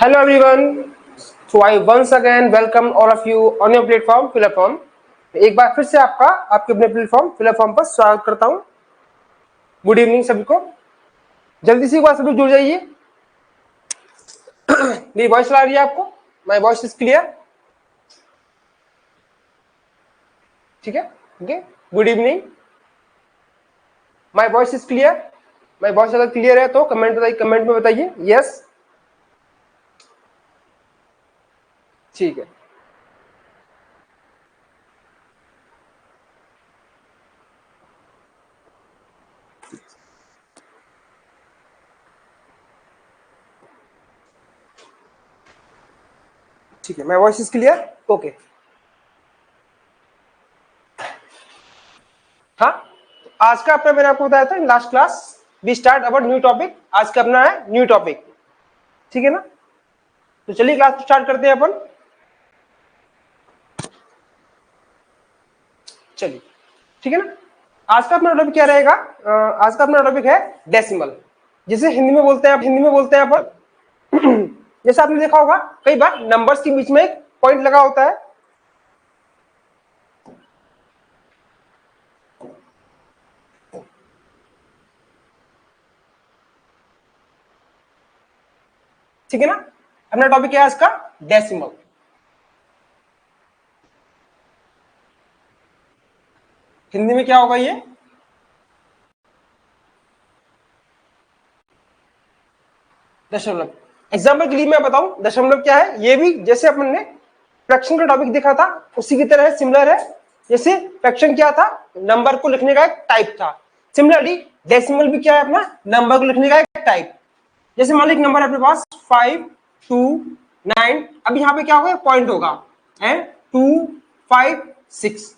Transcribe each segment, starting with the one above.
Hello everyone. So I once again welcome all of you on your platform Fill-A-Form. एक बार फिर से आपके अपने प्लेटफॉर्म Fill-A-Form पर स्वागत करता हूं। गुड इवनिंग सभी को। जल्दी से एक बार सभी जुड़ जाइए। मेरी वॉइस आ रही है आपको? My voice is clear? ठीक है, okay. Good evening. My voice is clear? My voice अगर क्लियर है तो कमेंट में बताइए यस। ठीक है, ठीक है। My voice is clear? Okay. हाँ, आज का अपना मैंने आपको बताया था in last class we start our new topic. आज का अपना है न्यू टॉपिक, ठीक है ना? तो चलिए क्लास स्टार्ट करते हैं अपन। चलिए, ठीक है ना? आज का अपना टॉपिक क्या रहेगा? आज का अपना टॉपिक है डेसिमल, जिसे हिंदी में बोलते हैं अपन। जैसे आपने देखा होगा कई बार नंबर्स के बीच में एक पॉइंट लगा होता है, ठीक है ना? अपना टॉपिक है आज का डेसिमल। हिंदी में क्या होगा ये? दशमलव। एग्जाम्पल के लिए मैं बताऊं दशमलव क्या है। ये भी जैसे अपन ने फ्रैक्शन का टॉपिक देखा था उसी की तरह सिमिलर है। जैसे फ्रैक्शन क्या था? नंबर को लिखने का एक टाइप था। सिमिलरली डेसिमल भी क्या है? अपना नंबर को लिखने का एक टाइप। जैसे मान लो एक नंबर है अपने पास 5 2 9। अब यहाँ पे क्या होगा? पॉइंट होगा एंड 2 5 6।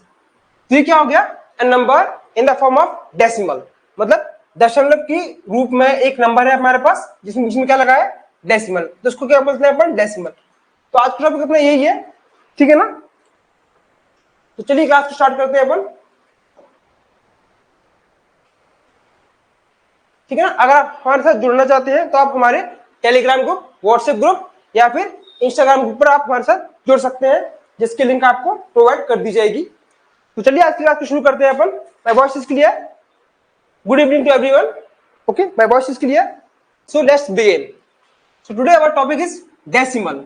तो ये क्या हो गया? A number in the form of decimal, मतलब दशमलव की रूप में एक नंबर है हमारे पास जिसमें बीच में क्या लगा है? डेसिमल। तो उसको क्या बोलते हैं अपन? डेसिमल। तो आज का टॉपिक अपना यही है, ठीक है ना? तो चलिए क्लास को स्टार्ट करते हैं अपन, ठीक है ना? अगर आप हमारे साथ जुड़ना चाहते हैं तो आप हमारे टेलीग्राम ग्रुप, व्हाट्सएप ग्रुप या फिर इंस्टाग्राम ग्रुप पर आप हमारे साथ जुड़ सकते हैं, जिसकी लिंक आपको प्रोवाइड कर दी जाएगी। तो चलिए आज की क्लास को शुरू करते हैं अपन। My voice is clear? Good evening to everyone. Okay, my voice is clear? So let's begin. So today our topic is decimal.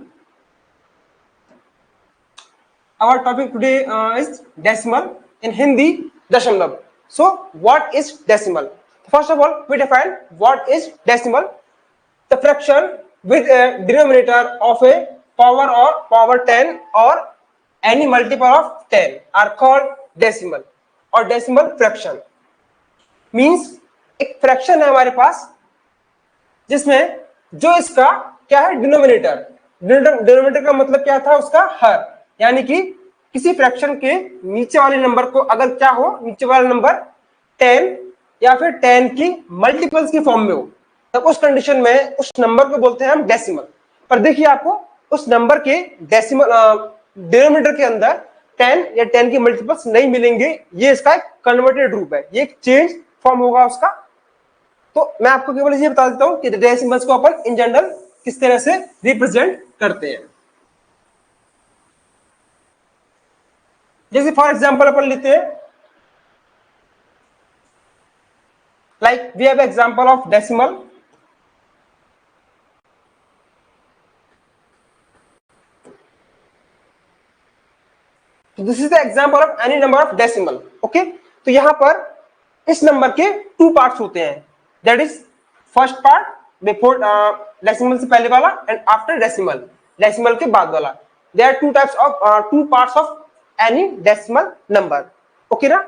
Our topic today is decimal, in Hindi dashamlav. So what is decimal? First of all, we define what is decimal. The fraction with a denominator of a power or power 10 or any multiple of 10 are called decimal or decimal fraction. Means एक fraction है हमारे पास जिसमें जो इसका क्या है? Denominator. Denominator का मतलब क्या था? उसका हर, यानी कि किसी फ्रैक्शन के नीचे वाले नंबर को अगर क्या हो, नीचे वाला नंबर 10 या फिर 10 की मल्टीपल्स की फॉर्म में हो, तब उस कंडीशन में उस नंबर को बोलते हैं हम डेसिमल। पर देखिए आपको उस नंबर के डेसिमल डिनोमिनेटर के अंदर 10 या 10 की मल्टीपल्स नहीं मिलेंगे। ये इसका एक कन्वर्टेड रूप है, ये एक चेंज फॉर्म होगा उसका। तो मैं आपको केवल ये बता देता हूं कि डेसिमल्स को अपन इन जनरल किस तरह से रिप्रेजेंट करते हैं। जैसे फॉर एग्जांपल अपन लेते हैं, like we have example of decimal. This is the example of any number of decimal. Okay, तो यहां पर इस नंबर के टू पार्ट्स होते हैं, that is first part before decimal से पहले वाला एंड आफ्टर डेसिमल, डेसिमल के बाद वाला। There are two types of two parts of any decimal number. Okay ना?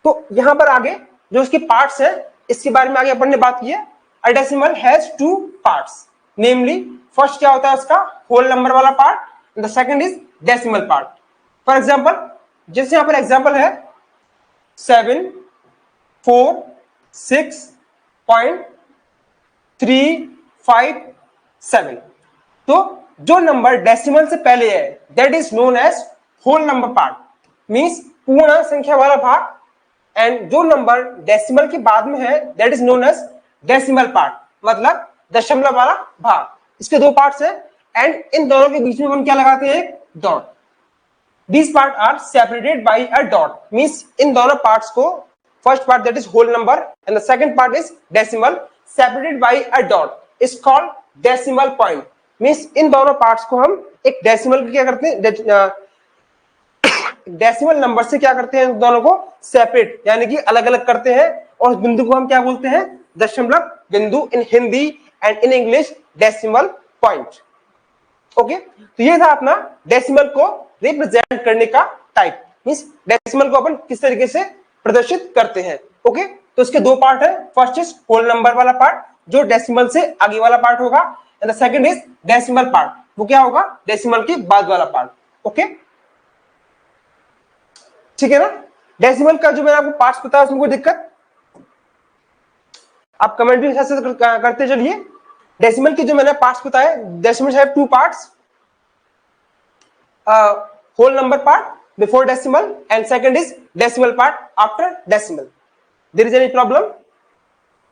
तो यहां पर आगे जो इसके पार्ट्स हैं इसके बारे में आगे अपन ने बात की है। A decimal has two parts, namely first क्या होता है? उसका होल नंबर वाला part, the second is decimal part. For example, जैसे यहां पर एग्जांपल है 746.357। तो जो नंबर डेसिमल से पहले है that is known as whole number part, means पूर्ण संख्या वाला भाग, एंड जो नंबर डेसिमल के बाद में है that is known as decimal part, मतलब दशमलव वाला भाग। इसके दो पार्ट्स हैं, एंड इन दोनों के बीच में हम क्या लगाते हैं, dot. These parts are separated by a dot. Means in दोनों parts को, first part that is whole number and the second part is decimal, separated by a dot is called decimal point. Means इन दोनों parts को हम एक decimal क्या करते हैं, decimal number से क्या करते हैं, दोनों को सेपरेट यानी कि अलग अलग करते हैं, और बिंदु को हम क्या बोलते हैं, दशमलव बिंदु in Hindi and in English decimal point. Okay, तो ये था अपना डेसिमल को रिप्रेजेंट करने का टाइप. मींस डेसिमल को अपन किस तरीके से प्रदर्शित करते हैं. ओके, तो इसके दो पार्ट है. फर्स्ट इज होल नंबर वाला पार्ट जो डेसिमल से आगे वाला पार्ट होगा, and the second is decimal part, वो क्या होगा, डेसिमल के बाद वाला पार्ट. ओके, ठीक है ना. डेसिमल का जो मैंने आपको पार्ट्स बताया उसमें कोई दिक्कत, आप कमेंट भी से करते चलिए. डेसिमल के जो मैंने पार्ट्स बताए, decimal have two parts, whole number part before decimal and second is decimal part after decimal. There is any problem?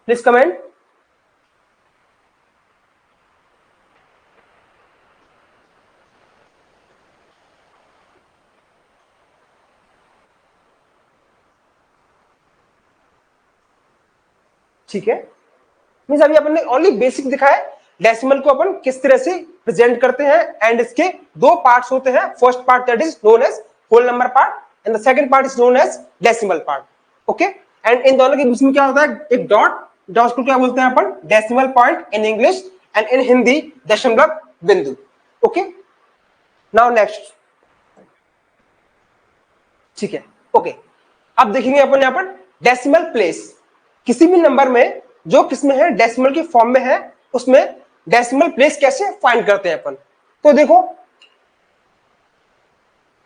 Please comment. ठीक है, मींस अभी अपन ने ओनली बेसिक दिखाया डेसिमल को अपन किस तरह से प्रेजेंट करते हैं, एंड इसके दो पार्ट्स होते हैं. First part that is known as whole number part and the second part is known as decimal part. Okay, and इन दोनों के बीच में क्या होता है, एक डॉट. डॉट को क्या बोलते हैं अपन, decimal point in English and in Hindi दशमलव बिंदु. Okay, now next. ठीक है, ओके, अब देखेंगे अपन यहाँ पर डेसिमल प्लेस. किसी भी नंबर में जो किसमें है, डेसिमल की फॉर्म में है, उसमें डेसिमल प्लेस कैसे फाइंड करते हैं अपन. तो देखो,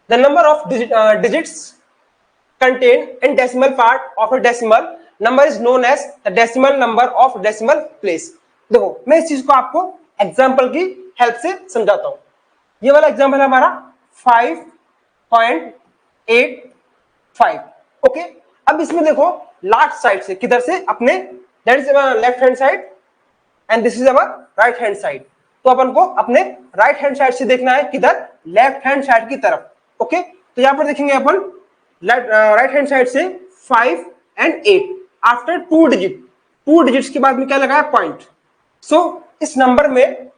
the number of digits contain in decimal part of a decimal number is known as the decimal number of decimal place. देखो, मैं इस चीज को आपको एग्जांपल की हेल्प से समझाता हूं. ये वाला एग्जांपल है हमारा 5.85. ओके, अब इसमें देखो लास्ट साइड से, किधर से, अपने that is left hand side and this is our right hand side. तो अपन को अपने राइट हैंड साइड से देखना है, किधर, लेफ्ट हैंड साइड की तरफ. ओके, तो यहां पर देखेंगे अपन राइट हैंड साइड से 5 and 8 आफ्टर 2 डिजिट. 2 डिजिट्स के बाद में क्या लगा है, पॉइंट. सो इस नंबर में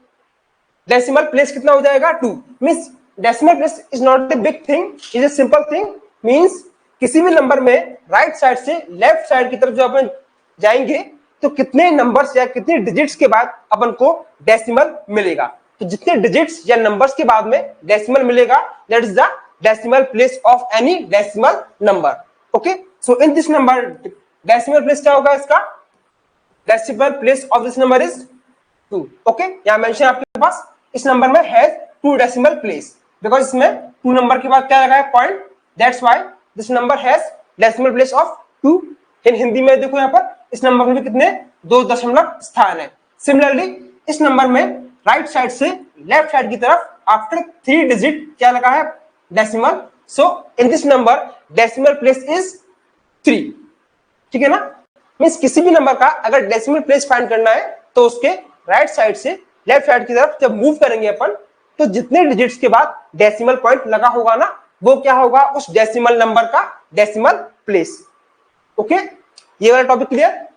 डेसिमल प्लेस कितना हो जाएगा, 2. Means decimal place is not a big thing, is a simple thing. Means किसी भी नंबर में राइट साइड से लेफ्ट साइड की तरफ जो अपन जाएंगे तो कितने नंबर्स या कितने डिजिट्स के बाद अपन को डेसिमल मिलेगा. तो जितने डिजिट्स या नंबर्स के बाद में डेसिमल मिलेगा, that is the decimal place of any decimal number. Okay, so in this number decimal place क्या होगा, इसका decimal place of this number is 2. Okay, यहां मेंशन आपके पास इस नंबर में है 2 डेसिमल प्लेस, बिकॉज इसमें 2 नंबर के बाद क्या लगा है, point. That's why this number has decimal place of 2. इन हिंदी में देखो यहाँ पर इस नंबर में कितने, 2 दशमलव स्थान है. सिमिलरली इस नंबर में राइट साइड से लेफ्ट साइड की तरफ आफ्टर 3 डिजिट क्या लगा है, decimal. So in this number decimal place is 3. ठीक है ना. मींस किसी भी नंबर का अगर डेसिमल प्लेस फाइंड करना है तो उसके राइट साइड से लेफ्ट साइड की तरफ जब मूव करेंगे अपन, तो जितने डिजिट्स के बाद डेसिमल पॉइंट लगा होगा ना, वो क्या होगा, उस डेसिमल नंबर का डेसिमल प्लेस. ओके, ये वाला टॉपिक क्लियर.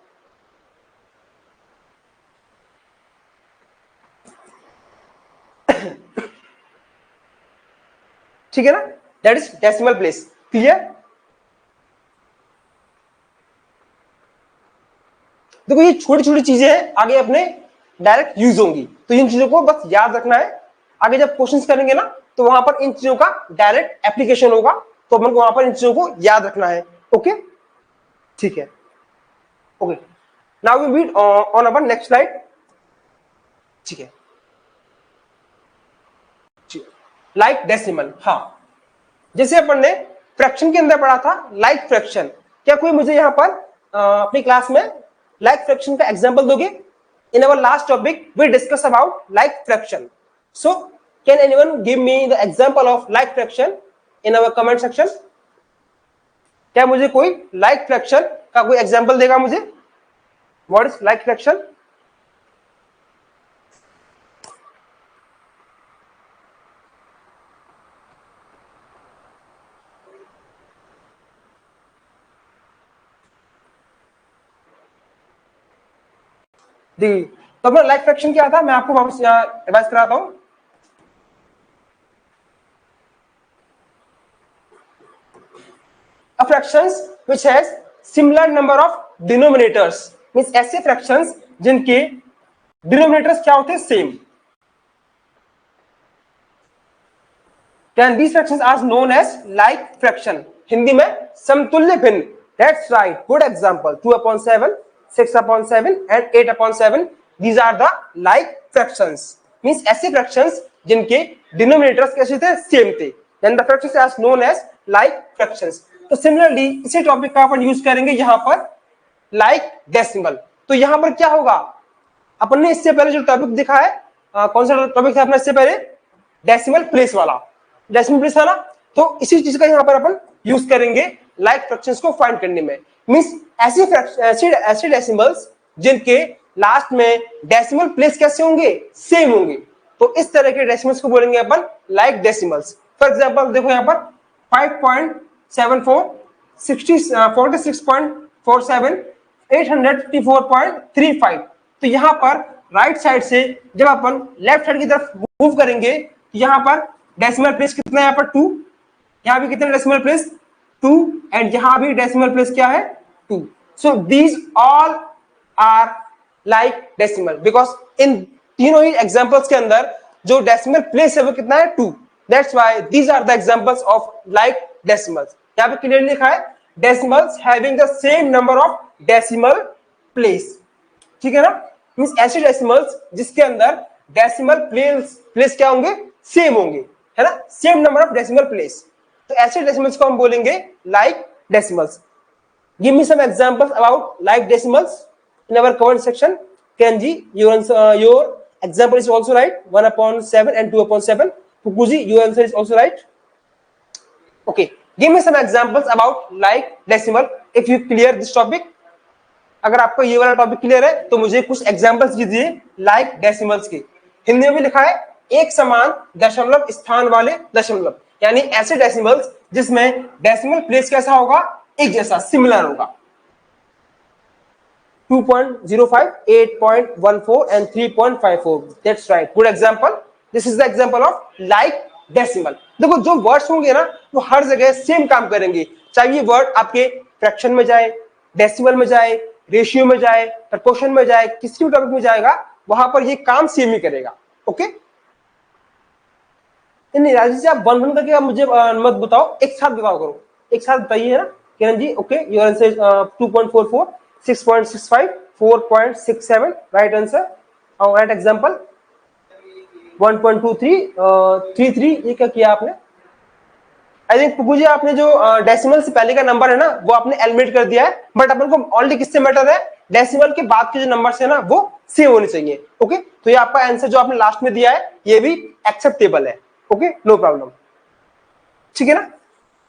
ठीक है ना, that is decimal place. Clear. देखो, ये छोटी छोटी चीजें हैं, आगे अपने डायरेक्ट यूज होंगी, तो इन चीजों को बस याद रखना है. आगे जब क्वेश्चंस करेंगे ना, तो वहां पर इन चीजों का डायरेक्ट एप्लीकेशन होगा, तो अपन को वहां पर इन चीजों को याद रखना है. ओके, ठीक है. Okay, now we meet on our next slide. ठीक है, लाइक डेसिमल. हाँ, जैसे अपन ने फ्रैक्शन के अंदर पढ़ा था लाइक फ्रैक्शन. क्या कोई मुझे यहाँ पर अपनी क्लास में लाइक फ्रैक्शन का एग्जांपल दोगे? In our last topic we discuss about like fraction. So can anyone give me the example of like fraction in our comment section? क्या मुझे कोई लाइक फ्रैक्शन का कोई एग्जांपल देगा मुझे? What is like fraction? दी। तो अपना लाइक फ्रैक्शन क्या था, मैं आपको वापस रिवाइज कराता हूं। A fractions which has similar number of denominators means ऐसे fractions जिनके denominators क्या होते हैं, same. Then these fractions are known as like fraction, Hindi में समतुल्य भिन्न। That's right, good example, 2/7, 6/7 and 8/7, these are the like fractions means ऐसे fractions जिनके denominators कैसे थे, सेम थे। Then the fractions are known as like fractions। तो similarly इसी टॉपिक का अपन यूज करेंगे यहां पर लाइक डेसिमल। तो यहां पर क्या होगा, अपन ने इससे पहले जो टॉपिक दिखा है, कौन सा टॉपिक था अपना इससे पहले, डेसिमल प्लेस वाला, डेसिमल प्लेस था ना। तो इसी चीज का यहां पर अपन यूज करेंगे लाइक फ्रैक्शंस को फाइंड करने में। मींस ऐसे डेसिमल्स जिनके लास्ट में डेसिमल प्लेस कैसे होंगे, सेम होंगे। तो इस तरह के डेसिमल्स को बोलेंगे अपन लाइक डेसिमल्स। फॉर एग्जांपल देखो यहां पर 5.74, 46.47, 854.35। तो यहां पर राइट साइड से जब अपन लेफ्ट साइड की तरफ मूव करेंगे, यहां पर डेसिमल प्लेस कितना है, यहां पर 2, यहां भी कितना डेसिमल प्लेस 2, एंड यहां भी डेसिमल प्लेस क्या है 2। So these all are like decimal because in तीनों ही एग्जांपल्स के अंदर जो डेसिमल प्लेस है वो कितना है 2। That's why these are the examples of like decimals. यहां पे क्लियरली लिखा है decimals having the same number of decimal place, ठीक है ना। मींस ऐसे डेसिमल्स जिसके अंदर डेसिमल प्लेस क्या होंगे, सेम होंगे, है ना, same number of decimal place. तो ऐसे डेसिमल्स को हम बोलेंगे like decimals. Give me some examples about like decimals in our comment section। Kenji, your example is also right, 1/7 and 2/7। Fukuji, your answer is also right। Okay, give me some examples about like decimal if you clear this topic। अगर आपको ये वाला topic clear है तो मुझे कुछ examples दीजिए like decimals के। हिंदी में भी लिखा है एक समान दशमलव स्थान वाले दशमलव, यानी ऐसे डेसिमल्स जिसमें डेसिमल प्लेस कैसा होगा, एक जैसा, सिमिलर होगा। 2.05, 8.14 and 3.54। That's right, good example। This is the example of like decimal। देखो जो वर्ड्स होंगे ना वो हर जगह सेम काम करेंगे, चाहे ये वर्ड आपके फ्रैक्शन में जाए, डेसिमल में जाए, रेशियो में जाए, प्रपोर्शन में जाए, किसी भी टॉपिक में जाएगा वहां पर ये काम सेम ही करेगा। ओके, राजेश जी आप वन वन करके मुझे मत बताओ, एक साथ बताओ करो, एक साथ बताइए ना Kiran ji. Okay, your answer 2.44, 6.65, 4.67 right answer. और राइट एग्जांपल 1.23, 33, ये क्या किया आपने। आई थिंक पुपू जी आपने जो डेसिमल से पहले का नंबर है ना वो आपने एलिमिनेट कर दिया है, बट अपन को ऑलरेडी किससे मैटर है, डेसिमल के बाद के जो नंबर्स है ना वो सेम होने चाहिए। ओके, तो ये आपका आंसर जो आपने लास्ट में दिया है ये भी एक्सेप्टेबल है। ओके, नो प्रॉब्लम, ठीक है ना।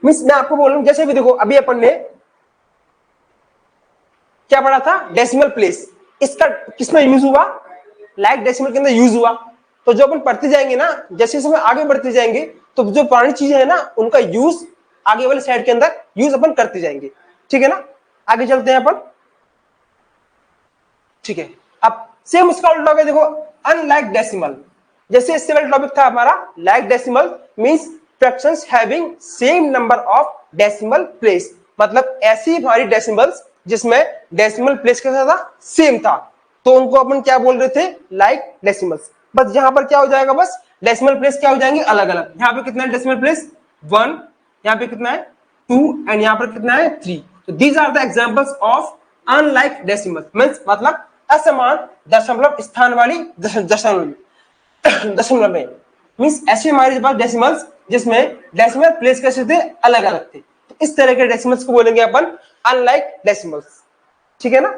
मींस मैं आपको बोल रहा हूं जैसे भी देखो अभी अपन ने क्या पढ़ा था, डेसिमल प्लेस, इसका किसमें यूज हुआ, लाइक डेसिमल के अंदर यूज हुआ। तो जो अपन पढ़ते जाएंगे ना, जैसे समय आगे बढ़ते जाएंगे तो जो पुरानी चीजें है ना उनका यूज आगे वाले साइड के अंदर यूज अपन करते जाएंगे, ठीक है ना। आगे चलते हैं अपन, ठीक है। अब सेम उसका उल्टा हो गया, देखो अनलाइक डेसिमल। जैसे इससे वाला टॉपिक था हमारा like decimal means fractions having same number of decimal place, मतलब ऐसी हमारी डेसिमल्स जिसमें डेसिमल प्लेस कैसा था, सेम था, तो उनको अपन क्या बोल रहे थे, लाइक डेसिमल्स। बस यहां पर क्या हो जाएगा, बस डेसिमल प्लेस क्या हो जाएंगे अलग अलग। यहाँ पे कितना है डेसिमल प्लेस 1, यहाँ पे कितना है 2 एंड यहाँ पर कितना है 3। तो these are the examples of unlike decimal means मतलब असमान दशमलव स्थान वाली दशमलव में। मींस ऐसे हमारे पास डेसिमल्स जिसमें डेसिमल प्लेस कैसे थे, अलग अलग थे। तो इस तरह के डेसिमल्स को बोलेंगे अपन अनलाइक डेसिमल्स, ठीक है ना।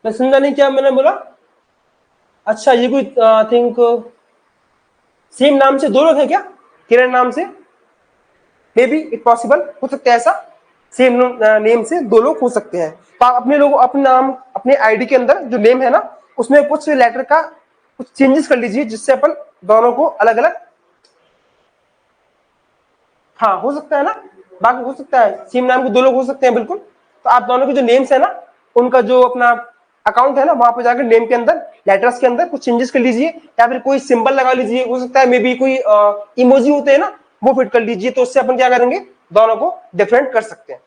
मैं समझा नहीं क्या मैंने बोला। अच्छा, ये कोई थिंक सेम नाम से दो लोग हैं क्या, किरण नाम से, मे बी इट पॉसिबल, हो सकता है ऐसा, सेम नेम से दो लोग हो सकते हैं। तो आप अपने लोग अपने नाम अपने आईडी के अंदर जो नेम है ना उसमें कुछ लेटर का कुछ चेंजेस कर लीजिए जिससे अपन दोनों को अलग अलग हाँ हो सकता है ना, बाकी हो सकता है सेम नाम के दो लोग हो सकते हैं बिल्कुल। तो आप दोनों के जो नेम्स है ना, उनका जो अपना अकाउंट है ना, वहां पर जाकर नेम के अंदर लेटर्स के अंदर कुछ चेंजेस कर लीजिए, या फिर कोई सिंबल लगा लीजिए, हो सकता है मे बी कोई इमोजी होते हैं ना, वो फिट कर लीजिए। तो उससे अपन क्या करेंगे, दोनों को डिफरेंट कर सकते हैं।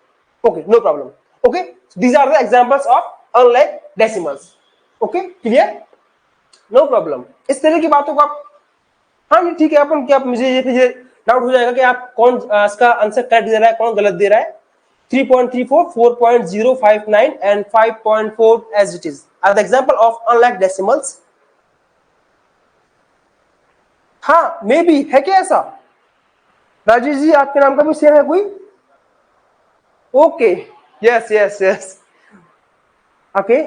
Okay, no problem. Okay, these are the examples of unlike decimals. Okay, clear, no problem. इस तरह की बातों को आप, हाँ जी ठीक है, अपन क्या मुझे ये डाउट हो जाएगा कि आप कौन इसका आंसर करेक्ट दे रहा है, कौन गलत दे रहा है। 3.34, 4.059 and 5.4 as it is are the example of unlike decimals. हाँ मे बी है क्या ऐसा? राजेश जी आपके नाम का भी सेम है कोई? Okay, yes yes yes, okay,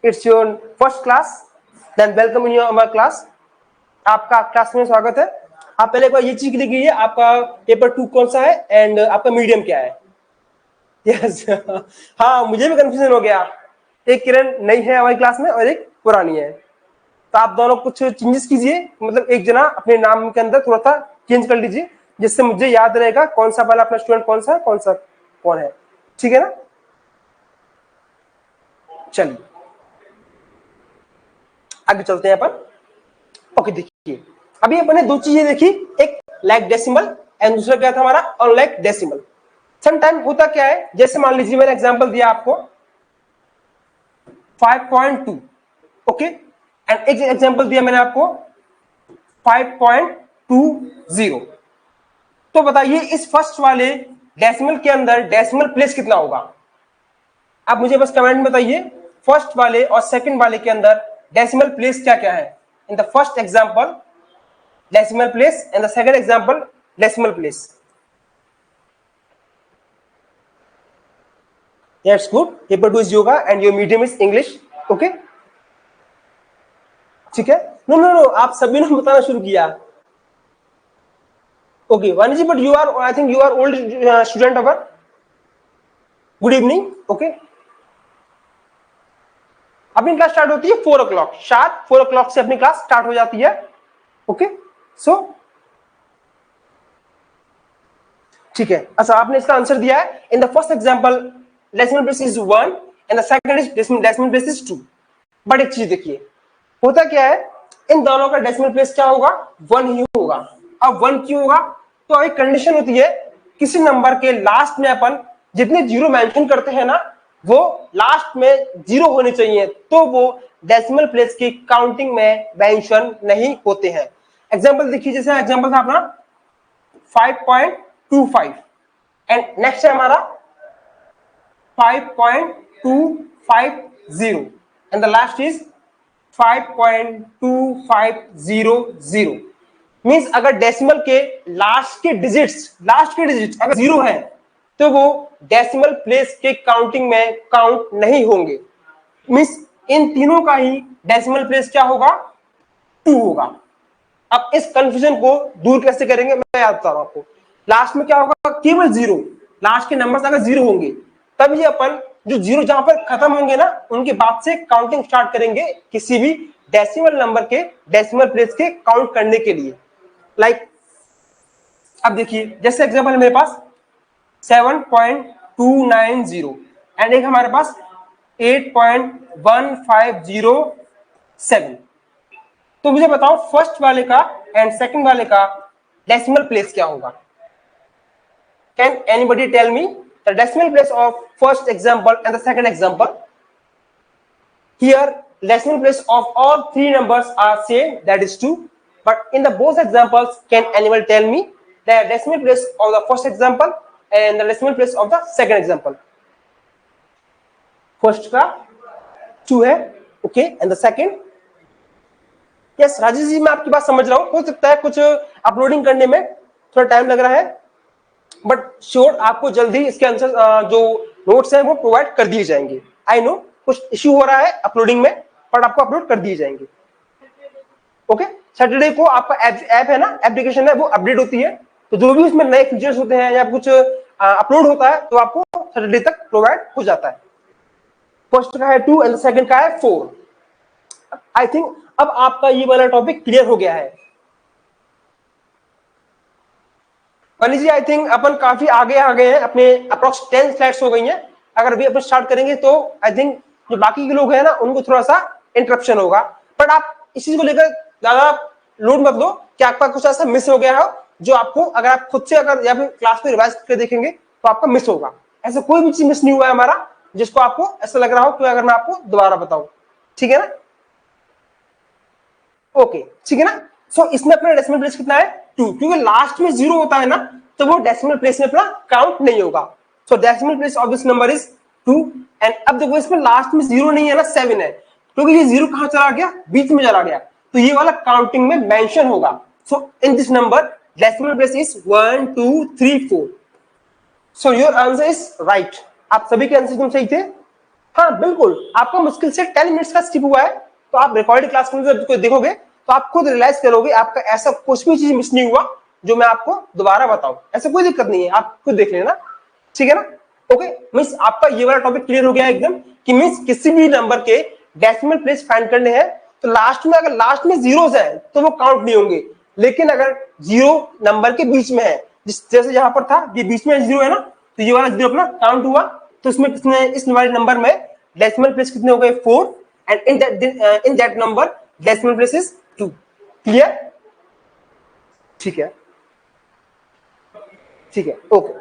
it's your first class, than welcome in your class. आपका क्लास में स्वागत है। आप पहले एक बार ये चीज क्लियर कीजिए, आपका पेपर 2 कौन सा है एंड आपका मीडियम क्या है? यस हाँ मुझे भी कंफ्यूजन हो गया, एक किरण नई है हमारी क्लास में और एक पुरानी है। तो आप दोनों कुछ चेंजेस कीजिए, मतलब एक जना अपने नाम के अंदर थोड़ा सा चेंज कर लीजिए, जिससे मुझे याद रहेगा कौन सा वाला अपना स्टूडेंट कौन सा है, कौन सा कौन है। ठीक है ना? चलिए आगे चलते हैं अपन। ओके देखिए, अभी अपन ने दो चीजें देखी, एक लाइक डेसिमल एंड दूसरा क्या था हमारा अनलाइक डेसिमल। सम टाइम होता क्या है, जैसे मान लीजिए मैंने एग्जांपल दिया आपको 5.2, ओके, एंड एक एग्जांपल दिया मैंने आपको 5.20। तो बताइए इस फर्स्ट वाले डेसिमल के अंदर डेसिमल प्लेस कितना होगा? आप मुझे बस कमेंट में बताइए, फर्स्ट वाले और सेकंड वाले के अंदर डेसिमल प्लेस क्या क्या है? In the first example decimal place and the second example decimal place. That's good. Paper 2 is yoga and your medium is English. Okay? ठीक है? No no no, आप सभी ने बताना शुरू किया। Okay, Vaniji, but you are, I think you are old student of our. Good evening. Okay. अपनी class start होती है 4 o'clock, शार्प 4 o'clock से अपनी क्लास स्टार्ट हो जाती है। ओके, सो ठीक है। अच्छा, आपने इसका आंसर दिया है in the first example decimal place is 1 and the second is decimal place is 2। But एक चीज देखिए, होता क्या है, इन दोनों का डेसिमल प्लेस क्या होगा? 1 ही होगा। अब 1 क्यों होगा? तो एक कंडीशन होती है, किसी नंबर के लास्ट में अपन जितने जीरो मेंशन करते हैं ना, वो लास्ट में जीरो होने चाहिए, तो वो डेसिमल प्लेस की काउंटिंग में मेंशन नहीं होते हैं। एग्जांपल देखिए, जैसे एग्जांपल था अपना 5.25 एंड नेक्स्ट है हमारा 5.250 and the last is 5.2500। Means अगर डेसिमल के लास्ट के डिजिट्स अगर जीरो है, तो वो डेसिमल प्लेस के काउंटिंग में काउंट नहीं होंगे। मींस इन तीनों का ही डेसिमल प्लेस क्या होगा? 2 होगा। अब इस कंफ्यूजन को दूर कैसे करेंगे, मैं याद बता रहा हूं आपको। लास्ट में क्या होगा? केवल जीरो। लास्ट के नंबर्स अगर जीरो होंगे, तब ये अपन जो जीरो जहां पर खत्म होंगे ना, उनके बाद से काउंटिंग स्टार्ट करेंगे किसी भी डेसिमल नंबर के डेसिमल प्लेस के काउंट करने के लिए। लाइक अब देखिए, जैसे एग्जांपल मेरे पास 7.290 एंड एक हमारे पास 8.1507। तो मुझे बताओ फर्स्ट वाले का एंड सेकंड वाले का डेसिमल प्लेस क्या होगा? Can anybody tell me the decimal place of first example and the second example? Here decimal place of all three numbers are same, that is 2, but in the both examples can anyone tell me the decimal place of the first example and the decimal place of the second example? First का 2 है, okay, and the second? Yes Rajesh ji, मैं आपकी बात समझ रहा हूं, हो सकता है कुछ अपलोडिंग करने में थोड़ा टाइम लग रहा है, बट श्योर आपको जल्दी इसके आंसर जो नोट्स हैं वो प्रोवाइड कर दिए जाएंगे। आई नो कुछ इश्यू हो रहा है अपलोडिंग में, बट आपको अपलोड कर दिए जाएंगे। ओके, सैटरडे को आपका ऐप है ना, एप्लीकेशन है, वो अपडेट होती है, तो जो भी उसमें नए फीचर्स होते हैं या कुछ अपलोड होता है, तो आपको सैटरडे तक प्रोवाइड हो जाता है। फर्स्ट का है 2 एंड सेकंड का है 4। आई थिंक अब आपका ये वाला टॉपिक क्लियर हो गया है। मनी जी आई थिंक अपन काफी आगे आ गए हैं, अपने अप्रोक्स 10 स्लाइड्स हो गई हैं। अगर अभी अपन स्टार्ट करेंगे तो आई थिंक जो बाकी के लोग हैं ना उनको थोड़ा सा इंटरप्शन होगा, बट आप इस चीज को लेकर ज्यादा लोड मत लो कि आपका कुछ ऐसा मिस हो गया हो जो आपको, अगर आप खुद से अगर या फिर क्लास में रिवाइज करके देखेंगे तो आपका मिस होगा। ऐसा कोई भी चीज मिस नहीं हुआ है हमारा जिसको आपको ऐसा लग रहा हो कि अगर मैं आपको दोबारा बताऊं, ठीक है ना? ओके, ठीक है ना? सो इसमें अपना डेसिमल प्लेस कितना है 2, क्योंकि लास्ट में 0 होता है ना तो वो डेसिमल प्लेस में अपना काउंट नहीं होगा। सो decimal place of this number is 2। And अब देखो इसमें लास्ट में 0 नहीं है ना, 7 है, क्योंकि ये 0 कहां चला गया, बीच में चला गया, तो ये वाला काउंटिंग में मेंशन होगा। So in this number decimal place is 1 2 3 4। So your answer is right. आप सभी के आंसर एकदम सही थे। हाँ बिल्कुल, आपका मुश्किल से 10 मिनट्स का स्किप हुआ है, तो आप रिकॉर्डेड क्लास में जब देखोगे तो आप खुद रियलाइज करोगे आपका ऐसा कुछ भी चीज मिस नहीं हुआ जो मैं आपको दोबारा बताऊं। ऐसा कोई दिक्कत नहीं है, आप खुद देख लेना, ठीक है ना? ओके, मींस आपका ये वाला टॉपिक क्लियर हो गया एकदम कि मींस किसी भी नंबर के डेसिमल प्लेस फाइंड करने हैं तो लास्ट में, अगर लास्ट में जीरोस है तो वो काउंट नहीं होंगे, लेकिन अगर 0 नंबर के बीच में है, जैसे यहाँ पर था ये बीच में 0 है ना, तो ये वाला 0 अपना काउंट हुआ। तो इसमें कितने, इस वाले नंबर में डेसिमल प्लेस कितने हो गए 4, and in that number decimal place is 2। Clear? ठीक है, ठीक है, ओके,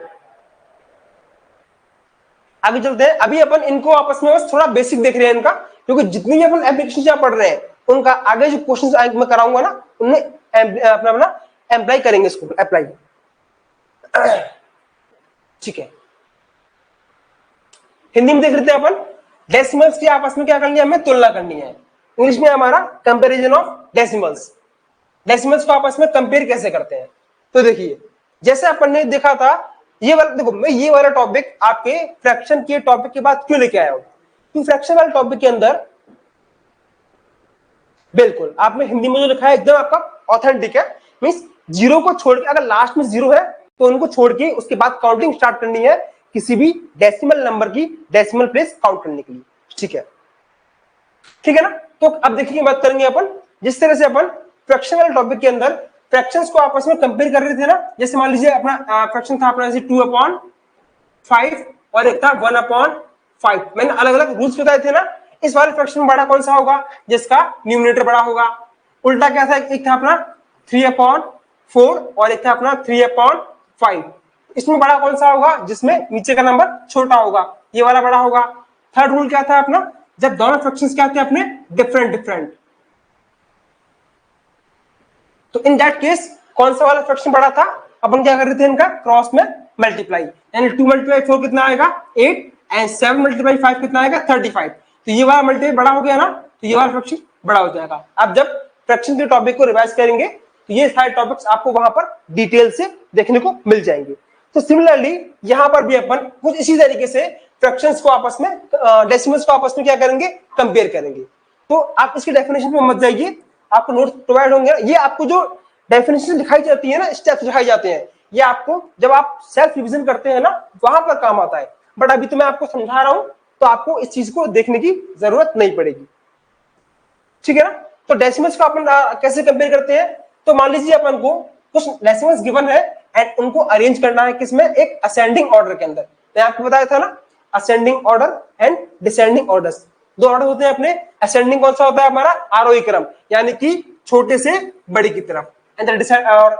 आगे चलते हैं। अभी अपन इनको आपस में बस थोड़ा बेसिक देख रहे हैं इनका, क्योंकि जितनी भी अपन एप्लीकेशन यहाँ पढ़ रहे हैं उनका आगे जो क्वेश्चन मैं कराऊंगा ना उनमें अपना अपना अप्लाई करेंगे, इसको अप्लाई। ठीक है, हिंदी में देख रहे थे अपन डेसिमल्स की आपस में क्या करनी है, हमें तुलना करनी है। इंग्लिश में हमारा कंपैरिजन ऑफ डेसिमल्स। डेसिमल्स को आपस में कंपेयर कैसे करते हैं, तो देखिए जैसे अपन ने देखा था ये वाला, देखो मैं ये वाला टॉपिक आपके फ्रैक्शन के टॉपिक के बाद क्यों लेके आया हूं, तो फ्रैक्शन वाले टॉपिक के अंदर बिल्कुल आपने हिंदी में जो लिखा है एकदम आपका ऑथेंटिक है। मींस 0 को छोड़ के, अगर लास्ट में 0 है तो उनको छोड़ के उसके बाद काउंटिंग स्टार्ट करनी है किसी भी डेसिमल नंबर की डेसिमल प्लेस काउंट करने के लिए, ठीक है? ठीक है ना? तो अब देखिए बात करेंगे अपन जिस तरह से अपन फ्रैक्शन वाले टॉपिक के अंदर फ्रैक्शंस को आपस में कंपेयर कर रहे थे ना। जैसे मान लीजिए अपना फ्रैक्शन था अपना जैसे 2/5 और एक था 1/5। मैंने अलग अलग रूल्स बताए थे ना। इस वाले फ्रैक्शन में बड़ा कौन सा होगा, जिसका न्यूमरेटर बड़ा होगा। उल्टा क्या था, एक था अपना 3/4 और एक था अपना 3/5। इसमें बड़ा कौन सा होगा, जिसमें नीचे का नंबर छोटा होगा, ये वाला बड़ा होगा। थर्ड रूल क्या था अपना, जब दोनों फ्रैक्शंस क्या थे अपने डिफरेंट डिफरेंट, तो इन दैट केस कौन सा वाला फ्रैक्शन बड़ा था, अपन क्या कर रहे थे इनका क्रॉस में मल्टीप्लाई, यानी 2 × 4 कितना आएगा 8 एंड 7 × 5 कितना आएगा 35। तो ये वाला मल्टीप्लाई बड़ा हो गया ना, तो ये वाला फ्रैक्शन बड़ा हो जाएगा। अब जब फ्रैक्शन के टॉपिक को रिवाइज करेंगे तो ये सारे टॉपिक्स आपको वहां पर डिटेल से देखने को मिल जाएंगे। तो सिमिलरली यहां पर भी अपन कुछ इसी तरीके से फ्रैक्शंस को आपस में, डेसिमल्स को आपस में क्या करेंगे, कंपेयर करेंगे। तो आप इसकी डेफिनेशन में मत जाइए, आपको नोट्स प्रोवाइड होंगे। ये आपको जो डेफिनेशन दिखाई जाती है ना, स्टेप्स दिखाई जाते हैं, ये आपको जब आप सेल्फ रिवीजन करते हैं ना वहां पर काम आता है। बट अभी तो मैं आपको समझा रहा हूं तो आपको इस चीज को देखने की जरूरत नहीं पड़ेगी, ठीक है ना? तो डेसिमल्स को अपन कैसे कंपेयर करते हैं, तो मान लीजिए अपन को कुछ डेसिमल्स गिवन है एंड उनको अरेंज करना है किसमें, एक असेंडिंग ऑर्डर के अंदर। मैं आपको बताया था ना ascending order and descending orders, दो ऑर्डर होते हैं अपने। असेंडिंग कौन सा होता है हमारा, आरोही क्रम, यानी कि छोटे से बड़े की तरफ, और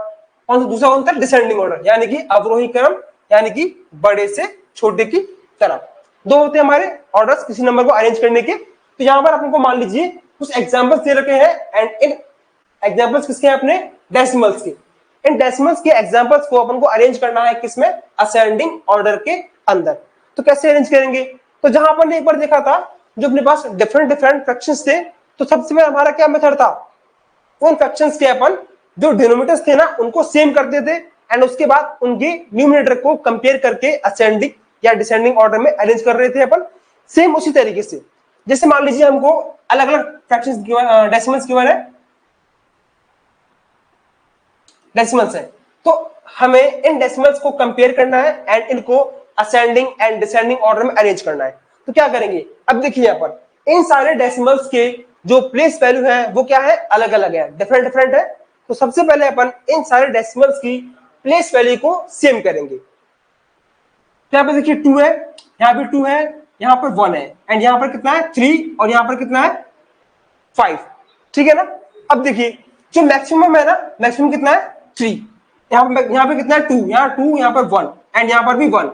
कौन सा दूसरा होता है डिसेंडिंग ऑर्डर, यानी कि अवरोही क्रम, यानी कि बड़े से छोटे की तरफ। दो होते हैं हमारे ऑर्डर्स किसी नंबर को अरेंज करने के। तो यहां पर अपन को मान लीजिए कुछ एग्जांपल्स दे रखे हैं एंड इन एग्जांपल्स किसके हैं, अपने डेसिमल्स के। इन डेसिमल्स के एग्जांपल्स को अपन को अरेंज करना है किसमें, असेंडिंग ऑर्डर के अंदर। तो कैसे अरेंज करेंगे, तो जहां अपन ने एक बार देखा था जो अपने पास डिफरेंट डिफरेंट फ्रैक्शंस थे, तो सबसे पहले हमारा क्या मेथड था, उन फ्रैक्शंस के अपन जो डिनोमिनेटर्स थे ना उनको सेम करते थे एंड उसके बाद उनके न्यूमरेटर को कंपेयर करके असेंडिंग या डिसेंडिंग ऑर्डर में अरेंज कर रहे थे अपन। सेम उसी तरीके से जैसे मान लीजिए हमको अलग अलग फ्रैक्शंस डेसिमल्स गिवन है, डेसिमल्स है, तो हमें इन डेसिमल्स को कंपेयर करना है एंड इनको असेंडिंग एंड डिसेंडिंग ऑर्डर में अरेंज करना है। तो क्या करेंगे, अब देखिए यहाँ पर इन सारे डेसिमल्स के जो प्लेस वैल्यू है वो क्या है, अलग अलग है, डिफरेंट डिफरेंट है। तो सबसे पहले अपन इन सारे डेसिमल्स की प्लेस वैल्यू को सेम करेंगे। तो यहाँ पे देखिए 2 है, यहाँ पे 2 है, यहाँ पर 1 है, एंड यहाँ पर कितना है 3 और यहाँ पर कितना है 5, ठीक है ना। अब देखिए जो मैक्सिमम है ना, मैक्सिमम कितना है 3, यहाँ पे कितना है 2, यहाँ 2, यहाँ पर 1 एंड यहाँ पर भी 1।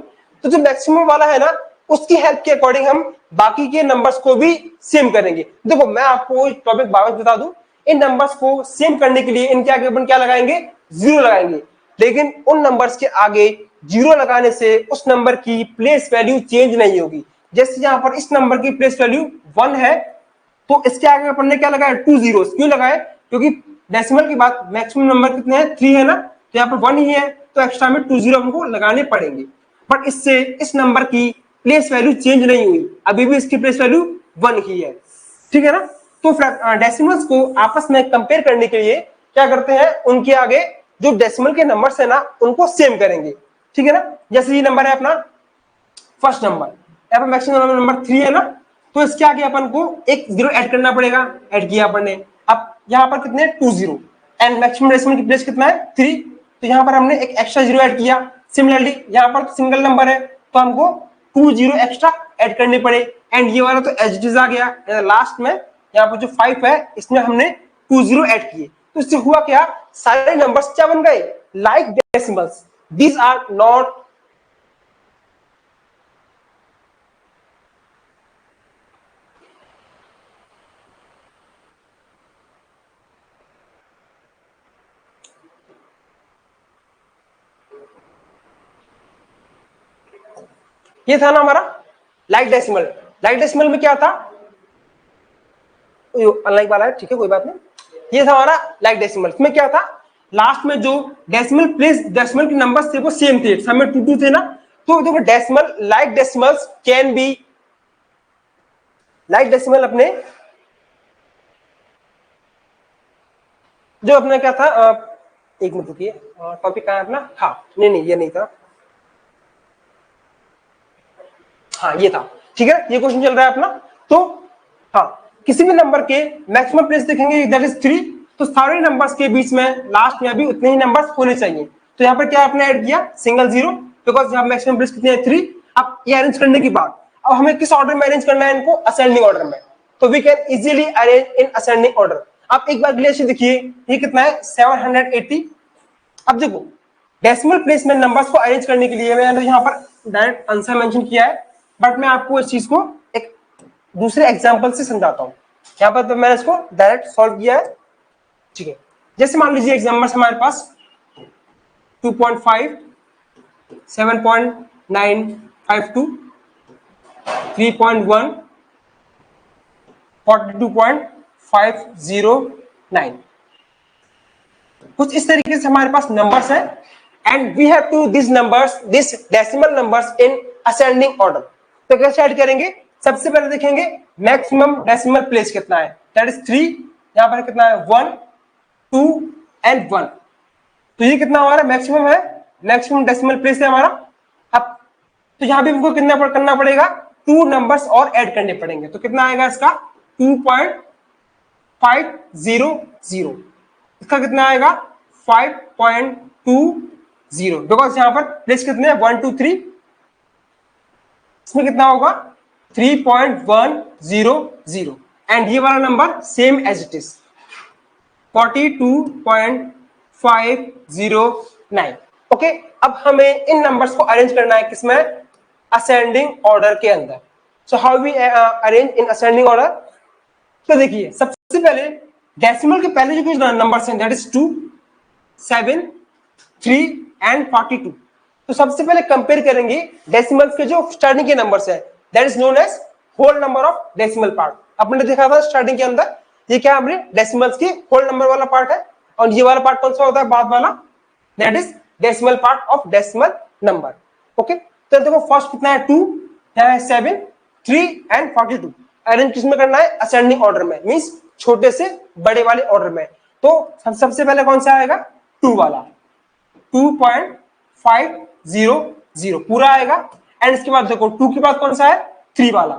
तो जो मैक्सिमम वाला है ना, उसकी हेल्प के अकॉर्डिंग हम बाकी के नंबर्स को भी सेम करेंगे। देखो मैं आपको टॉपिक वापस बता दूं, इन नंबर्स को सेम करने के लिए इनके आगे अपन क्या लगाएंगे, 0 लगाएंगे। लेकिन उन नंबर्स के आगे 0 लगाने से उस नंबर की प्लेस वैल्यू चेंज नहीं होगी। जैसे यहाँ पर इस नंबर की प्लेस वैल्यू 1 है, तो इसके आगे अपन ने क्या लगाया, 2 zeros। क्यों लगाए, क्योंकि डेसिमल के बाद मैक्सिमम नंबर कितने हैं, 3 है ना, तो यहाँ पर 1 ही है, तो एक्स्ट्रा में 2 0 हमको लगाने पड़ेंगे। बट इससे इस नंबर की प्लेस वैल्यू चेंज नहीं हुई, अभी भी इसकी प्लेस वैल्यू 1 ही है, ठीक है ना। तो डेसिमल्स को आपस में कंपेयर करने के लिए क्या करते हैं, उनके आगे जो डेसिमल के नंबर्स है ना, उनको सेम करेंगे, ठीक है ना। जैसे ये नंबर है अपना फर्स्ट नंबर, यहाँ पर मैक्सिमम नंबर 3 है ना, तो इसके आगे अपन को एक 0 ऐड करना पड़ेगा, ऐड किया अपन ने। अब यहाँ पर कितने 2 0 एंड मैक्सिमम डेसिमल की प्लेस कितना है 3, तो यहाँ पर हमने एक एक्स्ट्रा 0 ऐड किया। सिमिलरली यहाँ पर सिंगल नंबर है, तो हमको 2 0 एक्स्ट्रा ऐड करने पड़े, एंड ये वाला तो एज इट इज आ गया। लास्ट में यहाँ पर जो 5 है, इसमें हमने 2 0 ऐड किए, तो इससे हुआ क्या, सारे नंबर्स क्या बन गए, like decimals. These are not ये था ना हमारा लाइक डेसिमल। लाइक डेसिमल में क्या था, अनलाइक वाला है, ठीक है कोई बात नहीं। ये था हमारा लाइक डेसिमल में क्या था, लास्ट में जो डेसिमल प्लेस डेसिमल के नंबर्स थे वो सेम थे, सब में 2 2 थे ना। तो देखो decimal like decimals can be, like decimal अपने जो अपना क्या था, एक मिनट रुकिए, टॉपिक कहाँ है अपना, हाँ नहीं ये नहीं था, हाँ ये था, ठीक है, ये क्वेश्चन चल रहा है अपना। तो हाँ, किसी भी नंबर के मैक्सिमम प्लेस देखेंगे दैट इज 3, तो सारे नंबर्स के बीच में लास्ट में भी उतने ही नंबर्स होने चाहिए। तो यहाँ पर क्या आपने ऐड किया, सिंगल 0, बिकॉज यहाँ मैक्सिमम प्लेस कितने हैं 3। अब ये अरेंज करने के बाद अब हमें किस ऑर्डर में अरेंज करना है इनको, असेंडिंग ऑर्डर में। तो we can easily arrange in ascending order. आप एक बार क्लियर देखिए, ये कितना है 780। अब देखो डेसिमल प्लेस में नंबर्स को अरेंज करने के लिए मैंने यहाँ पर डायरेक्ट आंसर मेंशन किया है, बट मैं आपको इस चीज को एक दूसरे एग्जांपल से समझाता हूँ। यहाँ पर तो मैंने इसको डायरेक्ट सॉल्व किया है, ठीक है। जैसे मान लीजिए एग्जाम्पल हमारे पास 2.5, 7.952, 3.1, 42.509, कुछ इस तरीके से हमारे पास नंबर्स हैं, and we have to this numbers, this decimal numbers in ascending order. तो कैसे ऐड करेंगे, सबसे पहले देखेंगे मैक्सिमम डेसिमल प्लेस कितना है, दैट इज 3, यहाँ पर कितना है 1 2 एंड 1, तो ये कितना हमारा मैक्सिमम है, मैक्सिमम डेसिमल प्लेस है हमारा। अब तो यहाँ भी हमको कितना करना पड़ेगा, 2 नंबर्स और ऐड करने पड़ेंगे, तो कितना आएगा इसका 2.500, इसका कितना आएगा 5.20, बिकॉज यहाँ पर प्लेस कितने 1 2 3, इसमें कितना होगा 3.100, एंड ये वाला number same as it is 42.509। Okay, अब हमें इन नंबर्स को अरेंज करना है किसमें, असेंडिंग ऑर्डर के अंदर। So how we arrange in ascending order. तो देखिए सबसे पहले डेसिमल के पहले जो कुछ नंबर्स हैं दैट इज 2, 7, 3 एंड 42। तो सबसे पहले कंपेयर करेंगे डेसिमल्स के जो स्टार्टिंग के नंबर्स है, that is known as whole number of decimal part. आपने देखा था स्टार्टिंग के अंदर, ये क्या हमने डेसिमल्स की होल नंबर वाला पार्ट है, और ये वाला पार्ट कौन सा होता है बाद वाला, that is decimal part of decimal number. Okay, तो देखो फर्स्ट कितना है 2, यहाँ है 7, 3 एंड 42। अरेंज किसमें करना है, असेंडिंग ऑर्डर में, मींस छोटे से बड़े वाले ऑर्डर में। तो सबसे पहले कौन सा आएगा 2 वाला, 2.500 पूरा आएगा, एंड इसके बाद देखो 2 के बाद कौन सा है 3 वाला,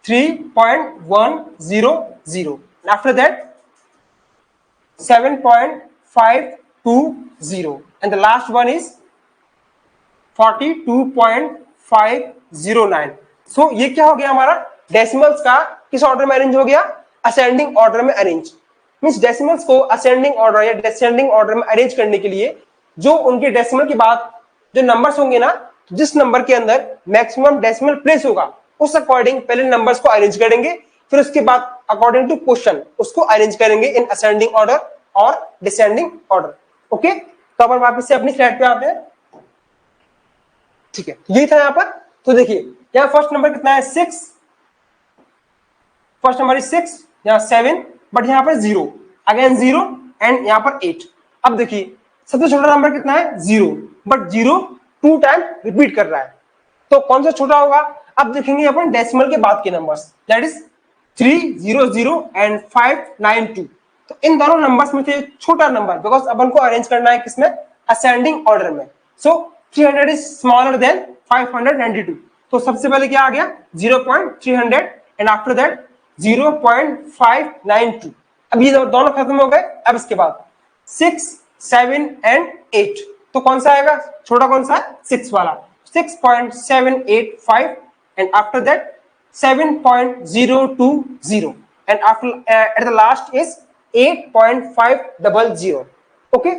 3.100, after that 7.520, and the last one is 42.509. सो ये क्या हो गया हमारा डेसिमल्स का किस ऑर्डर में अरेंज हो गया, असेंडिंग ऑर्डर में अरेंज। मींस डेसिमल्स को असेंडिंग ऑर्डर या डिसेंडिंग ऑर्डर में अरेंज करने के लिए जो उनके डेसिमल के बाद जो नंबर्स होंगे ना, जिस नंबर के अंदर मैक्सिमम डेसिमल प्लेस होगा उस अकॉर्डिंग पहले नंबर्स को अरेंज करेंगे, फिर उसके बाद अकॉर्डिंग टू क्वेश्चन उसको अरेंज करेंगे इन असेंडिंग ऑर्डर और डिसेंडिंग ऑर्डर। ओके, तो अपन वापस से अपनी स्लाइड पे आते हैं। ठीक है, यही था यहाँ पर। तो देखिए यहाँ फर्स्ट नंबर कितना है 6, फर्स्ट नंबर इज 6, यहाँ 7, बट यहाँ पर 0, अगेन 0 एंड यहाँ पर 8। अब देखिए सबसे छोटा नंबर कितना है 0, बट 0 2 टाइम रिपीट कर रहा है, तो कौन सा छोटा होगा। अब देखेंगे अपन डेसिमल के बाद के नंबर्स, दैट इज 300 एंड 592। तो इन दोनों नंबर्स में से छोटा नंबर, बिकॉज अपन को अरेंज करना है किसमें, असेंडिंग ऑर्डर में। सो 300 इज स्मॉलर देन 592, तो सबसे पहले क्या आ गया 0.300 एंड आफ्टर दैट 0.592। अब ये दोनों खत्म हो गए। अब इसके बाद 6, 7 एंड 8, तो कौन सा आएगा छोटा, कौन सा है 6 वाला, 6.785 and after that 7.020 and after at the last is 8.500। Okay,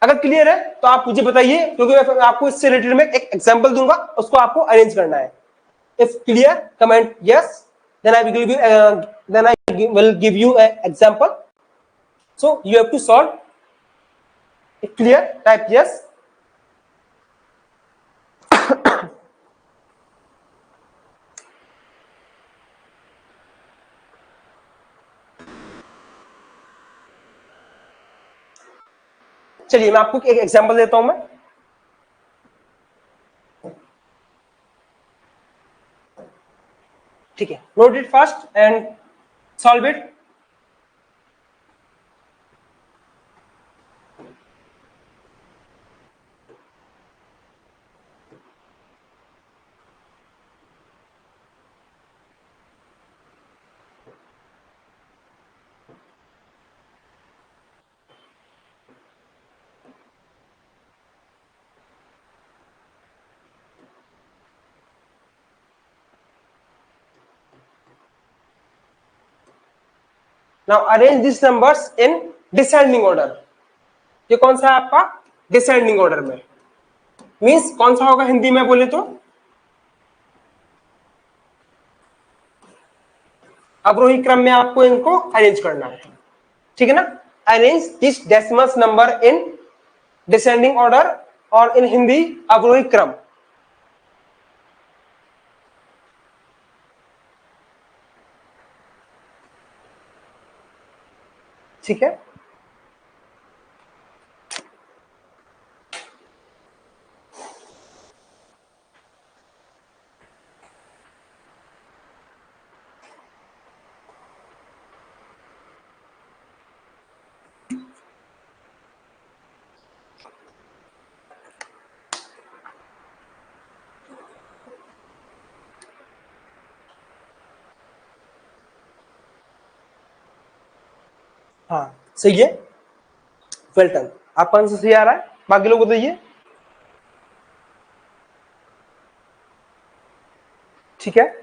अगर क्लियर है तो आप मुझे बताइए, क्योंकि मैं आपको इससे रिलेटेड में एक एग्जांपल दूंगा, उसको आपको अरेंज करना है। If clear comment yes, then I will give you an example, so you have to solve। if clear type yes। चलिए मैं आपको एक एग्जांपल देता हूं मैं। ठीक है, note it fast and solve it. Now arrange these numbers in descending order। ये कौन सा है आपका डिसेंडिंग ऑर्डर में, मींस कौन सा होगा हिंदी में बोले तो अवरोही क्रम में आपको इनको अरेंज करना है। ठीक है ना, arrange this decimals number in descending order और इन हिंदी अवरोही क्रम। ठीक है, हाँ सही है, वेल डन। आपका आंसर सही आ रहा है, बाकी लोग बताइए। ठीक है,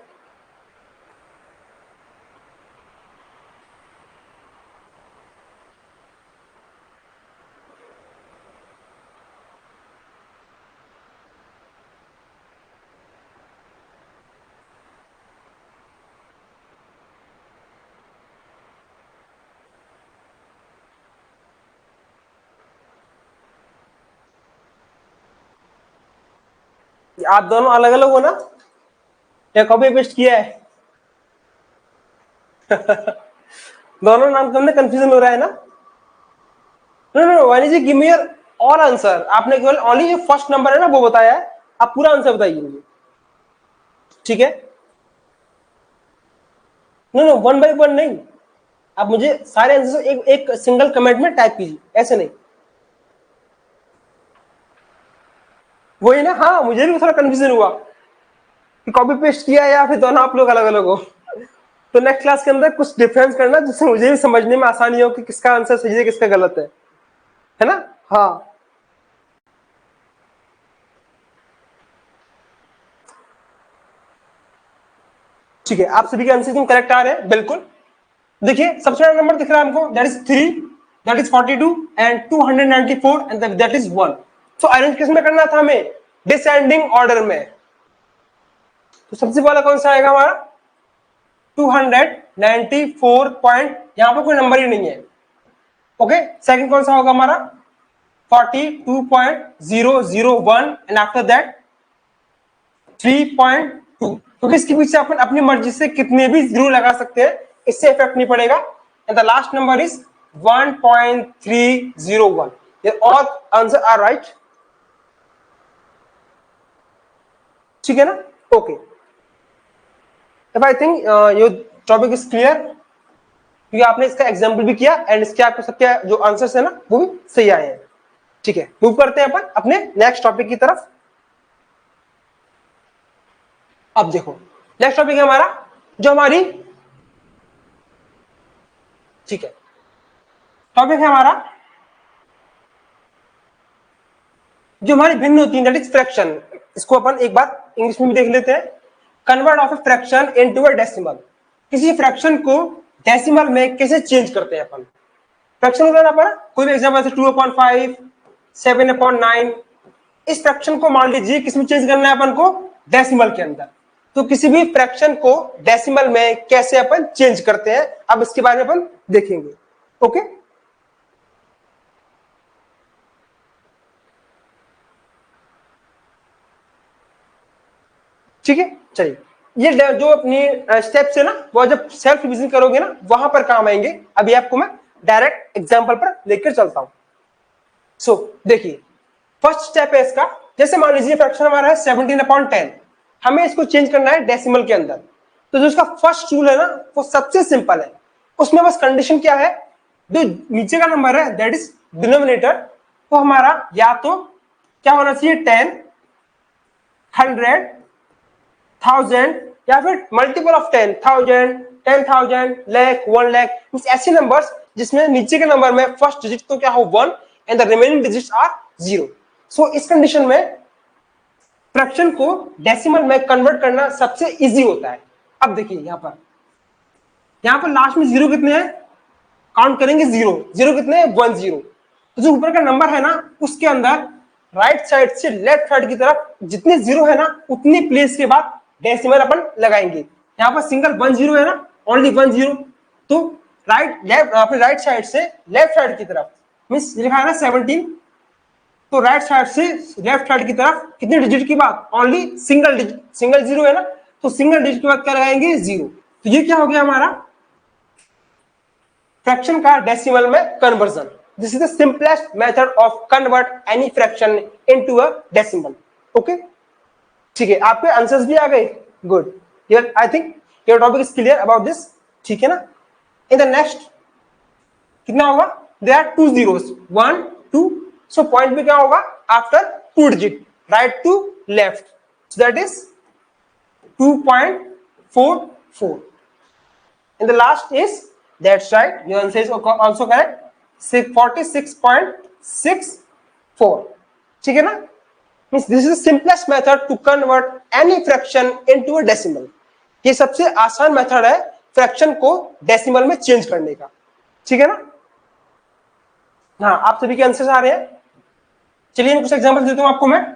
आप दोनों अलग अलग हो ना, या कॉपी पेस्ट किया है? दोनों नाम के अंदर कंफ्यूजन हो रहा है ना। No no Wani ji, give me your all answer. आपने केवल ओनली जो फर्स्ट नंबर है ना वो बताया है, आप पूरा आंसर बताइए मुझे। ठीक है, no no one by one नहीं, आप मुझे सारे आंसर एक सिंगल कमेंट में टाइप कीजिए, ऐसे नहीं। वही ना, हाँ मुझे भी थोड़ा कंफ्यूजन हुआ कि कॉपी पेस्ट किया या फिर दोनों आप लोग अलग अलग हो। तो नेक्स्ट क्लास के अंदर कुछ डिफरेंस करना जिससे मुझे भी समझने में आसानी हो कि किसका आंसर सही है किसका गलत है ना। हाँ ठीक है, आप सभी के आंसर एकदम करेक्ट आ रहे हैं, बिल्कुल। देखिए सबसे बड़ा नंबर दिख रहा है हमको, that is 3, that is 42 and 294 and that is 1। So arrange किस में करना था हमें? डिसेंडिंग ऑर्डर में। तो सबसे पहला कौन सा आएगा हमारा? 294 पॉइंट, यहां पर कोई नंबर ही नहीं है। ओके, सेकंड कौन सा होगा हमारा? 42.001 एंड आफ्टर दैट 3.2। क्योंकि इसके पीछे अपन अपनी मर्जी से कितने भी जीरो लगा सकते हैं, इससे इफेक्ट नहीं पड़ेगा। And the last number is 1.301। All answer are right, ठीक है ना? Okay, if I think your topic is clear, क्योंकि आपने इसका एग्जाम्पल भी किया एंड इसके आपको सबके जो आंसर्स है ना वो भी सही आए हैं। ठीक है, मूव करते हैं अपन अपने नेक्स्ट टॉपिक की तरफ। अब देखो नेक्स्ट टॉपिक है हमारा, जो हमारी, ठीक है, टॉपिक है हमारा जो हमारी भिन्न होती है, दैट इज फ्रैक्शन। इसको अपन एक बार इंग्लिश में भी देख लेते हैं। Convert of a fraction into a decimal. किसी फ्रैक्शन को डेसिमल में कैसे चेंज करते हैं अपन? फ्रैक्शन होता है ना, कोई भी एग्जांपल जैसे 2/5, 7/9। इस फ्रैक्शन को मान लीजिए किसमें चेंज करना है अपन को? डेसिमल के अंदर। तो किसी भी फ्रैक्शन को डेसिमल में कैसे अपन चेंज करते हैं, अब इसके बारे में अपन देखेंगे। ओके, ठीक है, चलिए। ये जो अपनी स्टेप्स है ना, वो जब सेल्फ रिवीजन करोगे ना वहां पर काम आएंगे। अभी आपको मैं डायरेक्ट एग्जांपल पर लेकर चलता हूं। सो देखिए, फर्स्ट स्टेप है इसका, जैसे मान लीजिए फ्रैक्शन हमारा है 17/10, हमें इसको चेंज करना है डेसिमल के अंदर। तो जो इसका फर्स्ट रूल है ना, वो सबसे सिंपल है। उसमें बस कंडीशन क्या है? जो नीचे का नंबर है दैट इज डिनोमिनेटर, वो हमारा या तो क्या होना चाहिए? 10, 100, 1000 या फिर मल्टीपल ऑफ 10, 1000, 10,000, लाख, 1 लाख। ऐसे नंबर्स जिसमें नीचे के नंबर में फर्स्ट डिजिट तो क्या हो? 1 and the remaining digits are 0। So इस कंडीशन में फ्रैक्शन को डेसिमल में कन्वर्ट करना सबसे इजी होता है। अब देखिए यहां पर लास्ट में जीरो कितने हैं? काउंट करेंगे जीरो, जीरो कितने हैं? 10। तो जो ऊपर का नंबर है ना, उसके अंदर राइट साइड से लेफ्ट साइड की तरफ जितने जीरो है ना, उतनी प्लेस के बाद डेसिमल अपन लगाएंगे। यहाँ पर सिंगल 10 है ना, ओनली 10। तो राइट लेफ्ट, अपने राइट साइड से लेफ्ट साइड की तरफ मीन्स लिखा है ना 17, तो राइट साइड से लेफ्ट साइड की तरफ कितने डिजिट की बात? Only single digit, single zero है ना, तो सिंगल डिजिट के बाद क्या लगाएंगे? जीरो। तो ये क्या हो गया हमारा? फ्रैक्शन का डेसिमल में conversion. This is the simplest method of convert any fraction into a decimal. Okay, ठीक है, आपके आंसर्स भी आ गए, good. Here I think your topic is clear about this, ठीक है ना? इन द नेक्स्ट कितना होगा? There are 2 zeros, 1 2। So point भी क्या होगा? After 2 digit, right to left, so that is 2.44। and the last is, that's right, your answer is also correct, 46.64। ठीक है ना? Means this is the simplest method to convert any fraction into a decimal। ये सबसे आसान method है fraction को decimal में change करने का, ठीक है ना? हाँ, आप सभी के आंसर्स आ रहे हैं। चलिए मैं कुछ एग्जांपल देता हूं आपको मैं।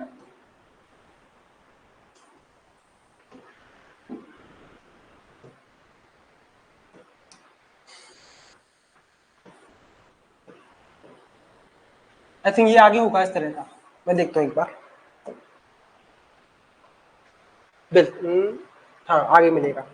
आई थिंक ये आगे होगा इस तरह का, मैं देखता हूं एक बार। बिल्कुल, हाँ आगे मिलेगा।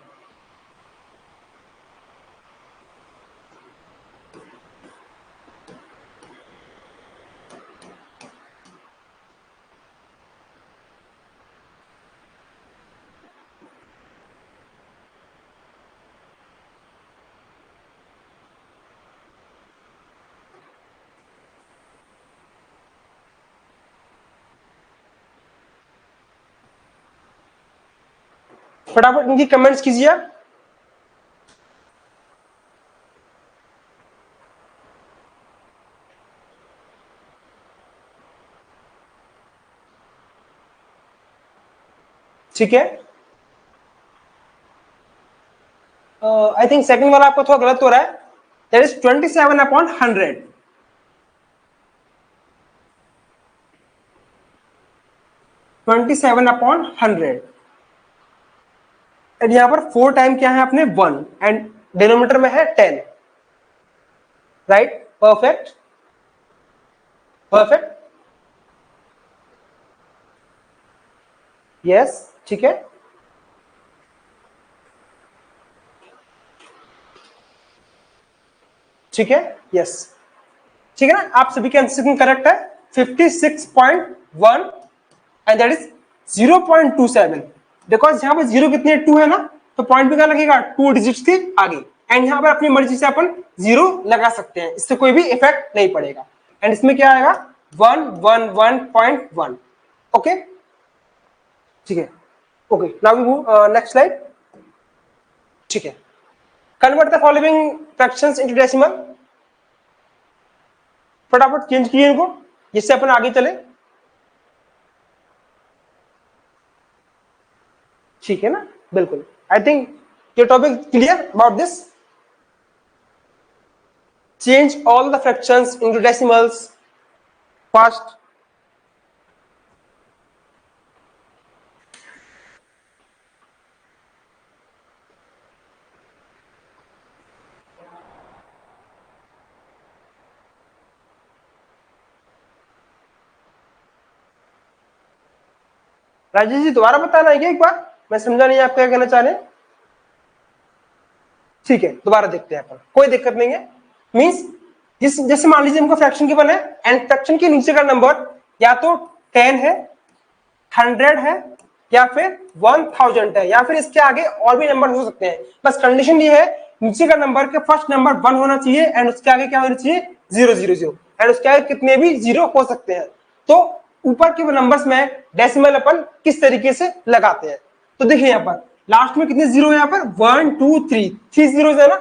फटाफट इनकी कमेंट्स कीजिए। ठीक है। आई थिंक सेकंड वाला आपको थोड़ा गलत हो रहा है, दैट इज 27/100। 27/100 एंड यहां पर 4 टाइम क्या है आपने 1 एंड डिनोमिनेटर में है 10, राइट? परफेक्ट, परफेक्ट, यस, ठीक है। ठीक है, यस, ठीक है ना, आप सभी के आंसर करेक्ट है। 56.1 एंड दैट इज 0.27, बिकॉज यहाँ पर जीरो कितनी है, 2 है ना, तो पॉइंट भी क्या लगेगा, 2 डिजिट्स के आगे। एंड यहाँ पर अपनी मर्जी से अपन जीरो लगा सकते हैं, इससे कोई भी इफेक्ट नहीं पड़ेगा। एंड इसमें क्या आएगा 111.1। ओके, ठीक है। Okay, now we move next slide. ठीक है, convert the following fractions into decimal. फटाफट चेंज कीजिए इनको जिससे अपन आगे चले। ठीक है ना, बिल्कुल। I think your topic clear about this. Change all the fractions into decimals fast. Rajesh ji दोबारा बताना है क्या एक बार, मैं समझा नहीं आप क्या कहना चाह रहे हैं। ठीक है, दोबारा देखते हैं अपन, कोई दिक्कत नहीं है। मींस जैसे मान लीजिए हमको फ्रैक्शन गिवन है एंड फ्रैक्शन के नीचे का नंबर या तो 10 है, 100 है, या फिर 1000 है, या फिर इसके आगे और भी नंबर हो सकते हैं। बस कंडीशन ये है नीचे का नंबर के फर्स्ट नंबर 1 होना चाहिए एंड उसके आगे क्या होना चाहिए 000 एंड उसके आगे कितने भी जीरो हो सकते हैं। तो ऊपर के नंबर्स में डेसिमल अपन किस तरीके से लगाते हैं, तो देखिए यहाँ पर लास्ट में कितने जीरो है, यहाँ पर 1 2 3 3 जीरो है ना,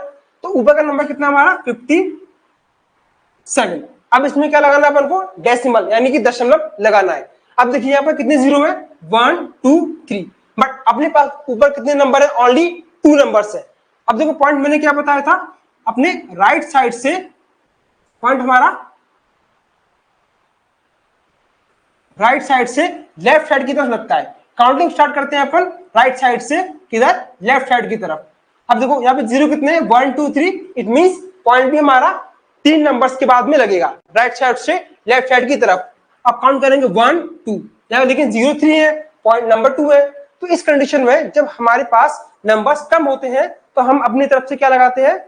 तो ऊपर का नंबर कितना हमारा 57। अब इसमें क्या लगाना है अपन को, डेसिमल यानी कि दशमलव लगाना है। अब देखिए यहाँ पर कितने जीरो है 1 2 3, बट अपने पास ऊपर कितने नंबर है, ओनली 2 नंबर्स है। अब देखो पॉइंट मैंने क्या बताया था, अपने राइट साइड से पॉइंट हमारा राइट साइड से लेफ्ट साइड की तरफ लगता है। काउंटिंग स्टार्ट करते हैं अपन राइट साइड से किधर, लेफ्ट साइड की तरफ। अब देखो यहाँ पे जीरो कितने हैं 1 2 3, इट मींस पॉइंट भी हमारा 3 नंबर्स के बाद में लगेगा राइट साइड से लेफ्ट साइड की तरफ। अब काउंट करेंगे 1 2, यहाँ लेकिन 0 3 है, पॉइंट नंबर 2 है। तो इस कंडीशन में जब हमारे पास नंबर्स कम होते हैं तो हम अपनी तरफ से क्या लगाते हैं,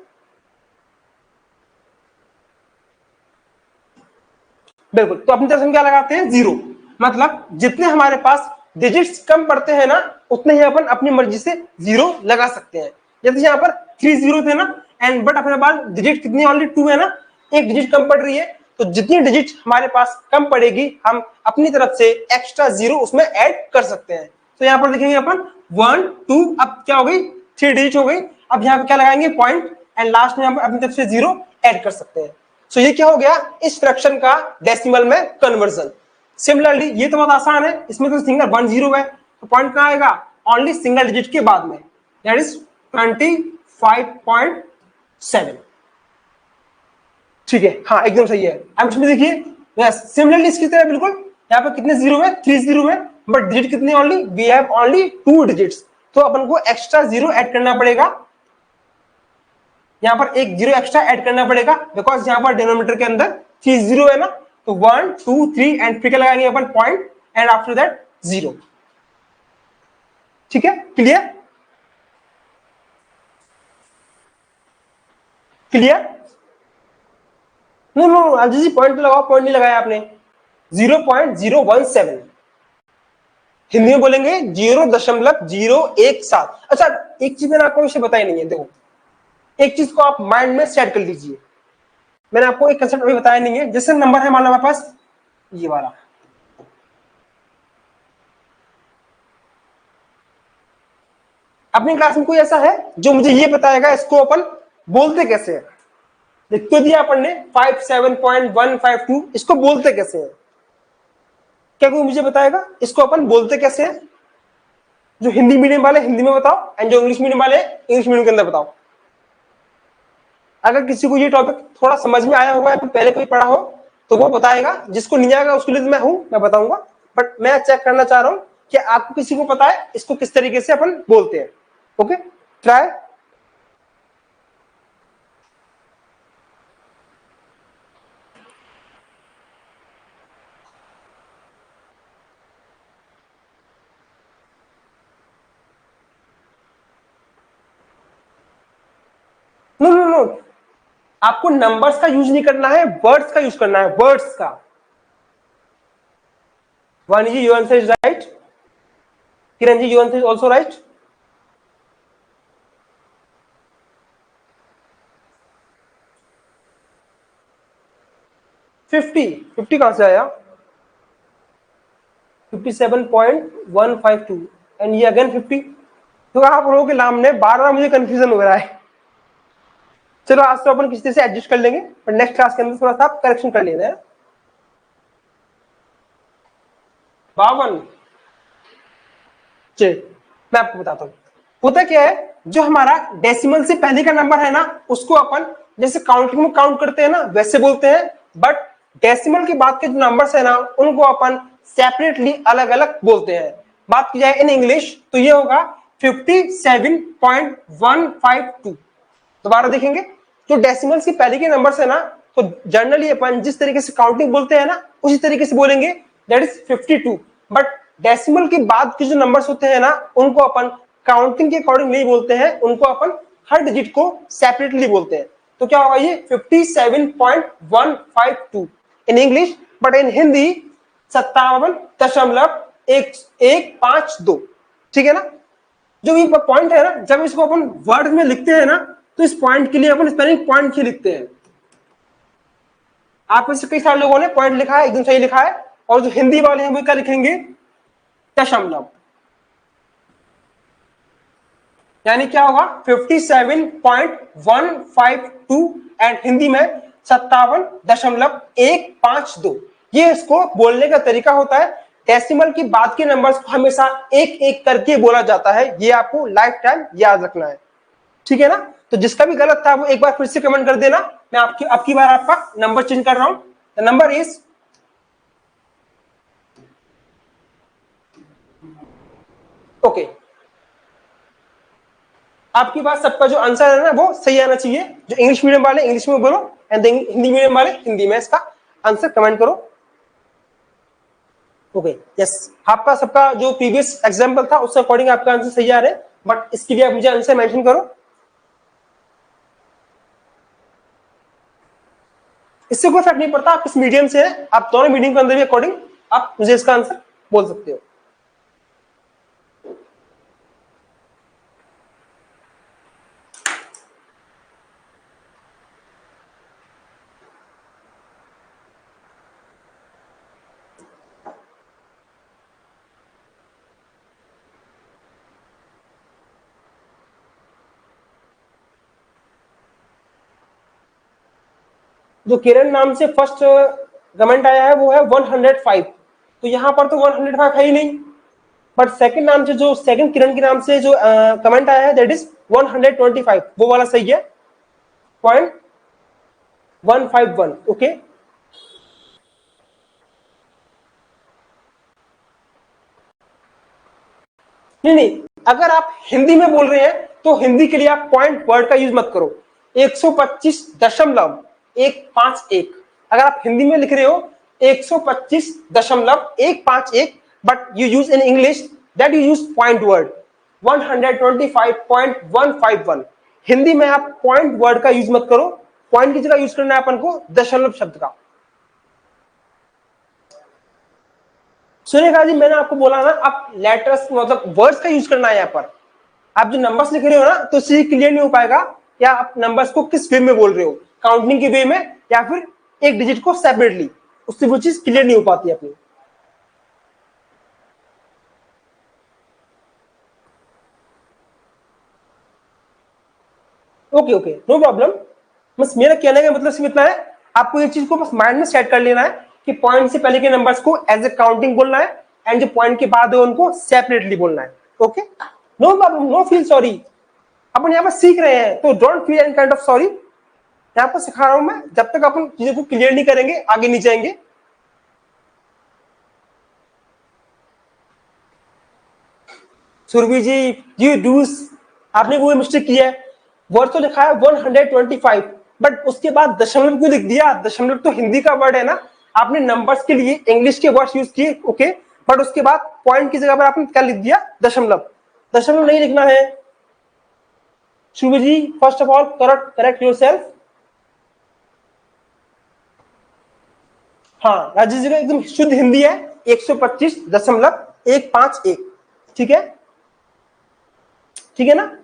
बिल्कुल, तो अपनी तरफ से क्या लगाते हैं 0। मतलब जितने हमारे पास डिजिट्स कम पड़ते हैं ना उतने ही अपन अपनी मर्जी से 0 लगा सकते हैं। जैसे यहाँ पर 3 जीरो थे ना एंड बट अपने पास डिजिट कितनी ओनली 2 है ना, एक डिजिट कम पड़ रही है, तो जितनी डिजिट हमारे पास कम पड़ेगी हम अपनी तरफ से एक्स्ट्रा 0 उसमें ऐड कर सकते हैं। तो यहाँ पर देखेंगे अपन 1 2, अब क्या हो गई 3 डिजिट हो गई। अब यहाँ पे क्या लगाएंगे पॉइंट एंड लास्ट में हम अपनी तरफ से 0 ऐड कर सकते हैं। सो ये क्या हो गया इस फ्रैक्शन का डेसिमल में कन्वर्जन। सिमिलरली ये तो बहुत आसान है, इसमें तो सिंगल 1 0 है, तो पॉइंट कहां आएगा, ओनली सिंगल डिजिट के बाद में, दैट इज 25.7। ठीक है, हाँ एकदम सही है। अब इसमें देखिए यस सिमिलरली इसकी तरह बिल्कुल यहाँ पे कितने जीरो है 3 जीरो है, बट डिजिट कितने only, we have only 2 digits, तो अपन को एक्स्ट्रा 0 ऐड करना पड़ेगा। यहाँ पर एक 0 एक्स्ट्रा ऐड करना पड़ेगा बिकॉज यहाँ पर डिनोमिनेटर के अंदर 3 जीरो है ना, तो 1 2 3 एंड फिर लगाएंगे अपन पॉइंट एंड आफ्टर दैट 0। ठीक है, clear clear. No no Ajay ji point तो लगाओ, पॉइंट नहीं लगाया आपने। 0.017 हिंदी में बोलेंगे 0.017। अच्छा एक चीज मैंने आपको विषय बताई नहीं है, देखो एक चीज को आप माइंड में सेट कर लीजिए, मैंने आपको एक कंसेप्ट अभी बताया नहीं है। जैसे नंबर है मान लो हमारे पास ये वाला, अपनी क्लास में कोई ऐसा है जो मुझे ये बताएगा इसको अपन बोलते कैसे हैं। लिख तो दिया अपन ने 57.152, इसको बोलते कैसे हैं, क्या कोई मुझे बताएगा इसको अपन बोलते कैसे हैं। जो हिंदी मीडियम वाले हिंदी में बताओ, एंड जो इंग्लिश मीडियम वाले इंग्लिश मीडियम के अंदर बताओ। अगर किसी को ये टॉपिक थोड़ा समझ में आया होगा या पहले कोई पढ़ा हो तो वो बताएगा, जिसको नहीं आएगा उसके लिए मैं हूं, मैं बताऊंगा, बट मैं चेक करना चाह रहा हूं कि आपको किसी को पता है इसको किस तरीके से अपन बोलते हैं। Okay, try. No no no, आपको नंबर्स का यूज नहीं करना है, वर्ड्स का यूज करना है, वर्ड्स का। Wani ji, your answer is right. Kiran ji, your answer is also right. Fifty, 50 कहां से आया? 57.152 एंड ये अगेन 50। तो आप लोगों के नाम ने बार बार मुझे कंफ्यूजन हो रहा है। चलो आज तो अपन किसी तरह से एडजस्ट कर लेंगे, पर नेक्स्ट क्लास के अंदर थोड़ा सा करेक्शन कर लेना है। 52। चलिए मैं आपको बताता हूँ होता क्या है। जो हमारा डेसिमल से पहले का नंबर है ना, उसको अपन जैसे काउंटिंग में काउंट करते हैं ना, वैसे बोलते हैं। बट डेसिमल के बाद के जो नंबर्स है ना, उनको अपन सेपरेटली अलग अलग बोलते हैं। बात की जाए इन इंग्लिश तो ये होगा 57.152। दोबारा देखेंगे, जो डेसिमल के पहले के नंबर्स है ना, तो जनरली अपन जिस तरीके से काउंटिंग बोलते हैं ना, उसी तरीके से बोलेंगे, दैट इज 52। बट डेसिमल के बाद के जो नंबर्स होते हैं ना, उनको अपन काउंटिंग के अकॉर्डिंग नहीं बोलते हैं, उनको अपन हर डिजिट को सेपरेटली बोलते हैं। तो क्या होगा ये 57.152 in English, but in Hindi 57.1152। ठीक है ना? जो ये पॉइंट है ना, जब इसको अपन वर्ड में लिखते हैं ना, तो इस पॉइंट के लिए अपन स्पेलिंग पॉइंट ही लिखते हैं। आप में से कई सारे लोगों ने पॉइंट लिखा है, एकदम सही लिखा है, और जो हिंदी वाले हैं वो क्या लिखेंगे? दशमलव। यानी क्या होगा 57.152 एंड हिंदी में 57.152। ये इसको बोलने का तरीका होता है। डेसिमल की बाद के नंबर्स को हमेशा एक एक करके बोला जाता है, ये आपको लाइफ टाइम याद रखना है। ठीक है ना? तो जिसका भी गलत था वो एक बार फिर से कमेंट कर देना। मैं आपकी बार आपका नंबर चेंज कर रहा हूं। The number is okay. आपकी बात सबका जो आंसर है ना वो सही आना चाहिए। जो इंग्लिश मीडियम वाले इंग्लिश में बोलो, एंड हिंदी मीडियम वाले हिंदी में इसका आंसर कमेंट करो। Okay, yes. आपका सबका जो प्रीवियस एग्जांपल था उसके अकॉर्डिंग आपका आंसर सही आ रहा है, बट इसके लिए आप मुझे आंसर मेंशन करो। इससे कोई फर्क नहीं पड़ता आप किस मीडियम से है, आप दोनों मीडियम के अंदर भी अकॉर्डिंग आप मुझे इसका आंसर बोल सकते हो। जो किरण नाम से फर्स्ट कमेंट आया है वो है 105। तो यहां पर तो 105 है ही नहीं, बट सेकंड नाम से जो सेकंड किरण के नाम से जो कमेंट आया है दैट इज 125, वो वाला सही है। 0.151। ओके, नहीं, अगर आप हिंदी में बोल रहे हैं तो हिंदी के लिए आप पॉइंट वर्ड का यूज मत करो। 125.151। अगर आप हिंदी में लिख रहे हो 125.151, but you use in English that you use point word 125.151। Hindi में आप पॉइंट वर्ड का यूज मत करो, पॉइंट की जगह यूज करना है अपन को दशमलव शब्द का। सुनिएगा जी, मैंने आपको बोला ना, आप लेटर्स मतलब वर्ड्स का यूज करना है यहाँ पर। आप जो नंबर्स लिख रहे हो ना, तो इससे क्लियर नहीं हो पाएगा या आप नंबर्स को किस वे में बोल रहे हो, काउंटिंग के वे में या फिर एक डिजिट को सेपरेटली, उससे वो चीज क्लियर नहीं हो पाती अपनी। Okay okay, no problem. बस मेरा कहने का मतलब सिर्फ इतना है, आपको ये चीज को बस माइंड में सेट कर लेना है कि पॉइंट से पहले के नंबर्स को एज ए काउंटिंग बोलना है, एंड जो पॉइंट के बाद है उनको सेपरेटली बोलना है। Okay, no problem, no feel sorry. अपन यहाँ पर सीख रहे हैं तो don't feel any kind of sorry. यहाँ पर सिखा रहा हूं मैं, जब तक अपन चीजों को क्लियर नहीं करेंगे आगे नहीं जाएंगे। सुरभि जी, यू डूस, आपने वो मिस्टेक किया है। वर्ड तो लिखा है 125, बट उसके बाद दशमलव क्यों लिख दिया? दशमलव तो हिंदी का वर्ड है ना, आपने नंबर्स के लिए इंग्लिश के वर्ड्स यूज किए, ओके, बट उसके बाद पॉइंट की जगह पर आपने क्या लिख दिया? दशमलव। दशमलव नहीं लिखना है। Surabhi ji, first of all correct yourself. हाँ, राजेश जी का एकदम शुद्ध हिंदी है 125.151, ठीक है, ठीक है ना?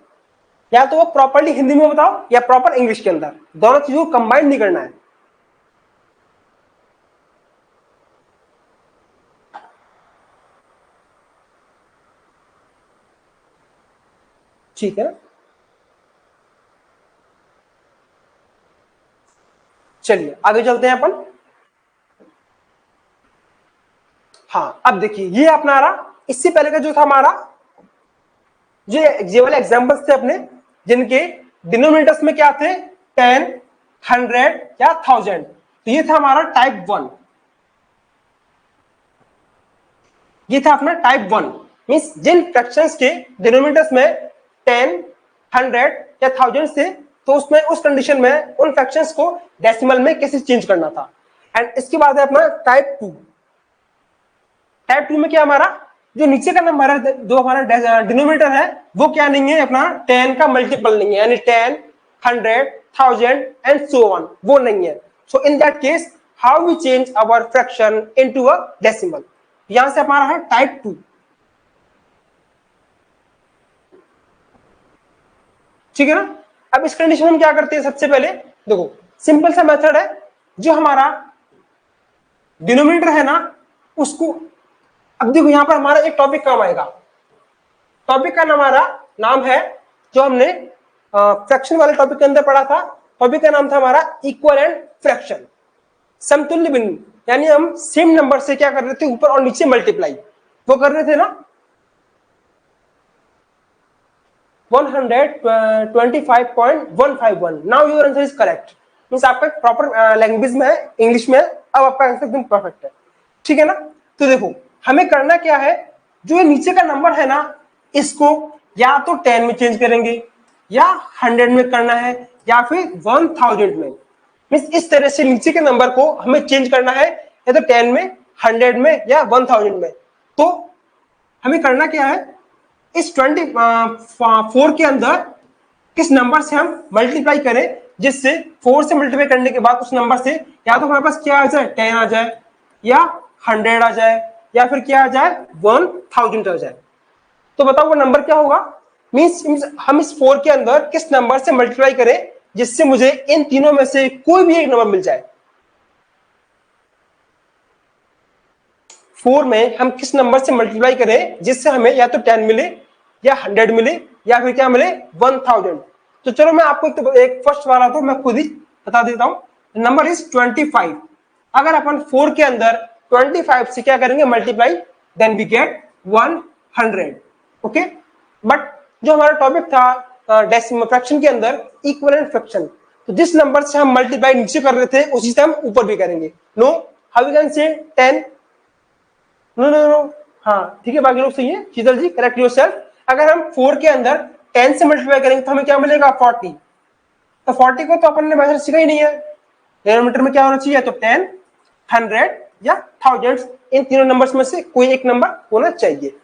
या तो वो प्रॉपरली हिंदी में बताओ या प्रॉपर इंग्लिश के अंदर, दोनों चीजों को कंबाइन नहीं करना है। ठीक है ना? चलिए आगे चलते हैं अपन। हाँ, अब देखिए ये अपना रहा, इससे पहले का जो था हमारा, ये वाले एग्जांपल्स थे अपने, जिनके डिनोमिनेटर्स में क्या थे? 10, 100 या 1000। तो ये था हमारा टाइप 1। ये था अपना टाइप 1, मींस जिन फ्रैक्शंस के डिनोमिनेटर्स में 10, 100 या 1000 से, तो उसमें उस कंडीशन में उन फ्रैक्शंस को डेसिमल में कैसे चेंज करना था। एंड इसके बाद है अपना टाइप 2। टाइप 2 में क्या हमारा जो नीचे का नंबर है, जो हमारा डिनोमिनेटर है, वो क्या नहीं है अपना 10 का मल्टीपल नहीं है, यानी 10, 100, 1000 एंड सो ऑन, वो नहीं है। So in that case how we change our fraction into a decimal. यहां से हमारा है टाइप 2, ठीक है ना? अब इस कंडीशन में हम क्या करते हैं? सबसे पहले देखो सिंपल सा मेथड है, जो हमारा डिनोमिनेटर है ना उसको, अब देखो यहां पर हमारा एक टॉपिक काम आएगा। टॉपिक का हमारा नाम है, जो हमने फ्रैक्शन वाले टॉपिक के अंदर पढ़ा था, टॉपिक का नाम था हमारा इक्विवेलेंट फ्रैक्शन, समतुल्य बिंदु। यानी हम सेम नंबर से क्या कर रहे थे? ऊपर और नीचे मल्टीप्लाई वो कर रहे थे ना। 125.151। Now your answer is correct, means आपका प्रॉपर लैंग्वेज में है, इंग्लिश में है। अब आपका आंसर एकदम परफेक्ट है, ठीक है ना? तो देखो हमें करना क्या है, जो ये नीचे का नंबर है ना, इसको या तो 10 में चेंज करेंगे, या 100 में करना है, या फिर 1000 में। मींस इस तरह से नीचे के नंबर को हमें चेंज करना है, या तो 10 में, 100 में या 1000 में। तो हमें करना क्या है, इस 24 के अंदर किस नंबर से हम मल्टीप्लाई करें, जिससे 4 से मल्टीप्लाई करने के बाद उस नंबर से या तो हमारे पास क्या आ जाए? 10 आ जाए, या 100 आ जाए, या फिर क्या आ जाए? 1000 आ जाए। तो बताओ वो नंबर क्या होगा? मींस हम इस 4 के अंदर किस नंबर से मल्टीप्लाई करें जिससे मुझे इन तीनों में से कोई भी एक नंबर मिल जाए। 4 में हम किस नंबर से मल्टीप्लाई करें जिससे हमें या तो 10 मिले, या 100 मिले, या फिर क्या मिले? 1000। तो चलो मैं आपको एक फर्स्ट वाला तो मैं खुद ही बता देता हूं। Number is 25। अगर अपन 4 के अंदर 25 से क्या करेंगे? Multiply, then we get 100, okay. But जो हमारा टॉपिक था डेसिमल फ्रैक्शन के अंदर इक्विवेलेंट फ्रैक्शन, तो जिस नंबर से हम मल्टीप्लाई नीचे कर रहे थे उसी से हम ऊपर भी करेंगे। No, how we can say 10? No no no, हाँ ठीक है, बाकी लोग सही है। शीतल जी, करेक्ट योरसेल्फ। अगर हम 4 के अंदर 10 से मल्टीप्लाई करेंगे तो हमें क्या मिलेगा? 40। तो 40 को तो अपन ने मेथड सीखा ही नहीं है। डिनोमिनेटर में क्या होना चाहिए? तो 10, 100 या 1000, इन तीनों नंबर्स में से कोई एक नंबर होना चाहिए,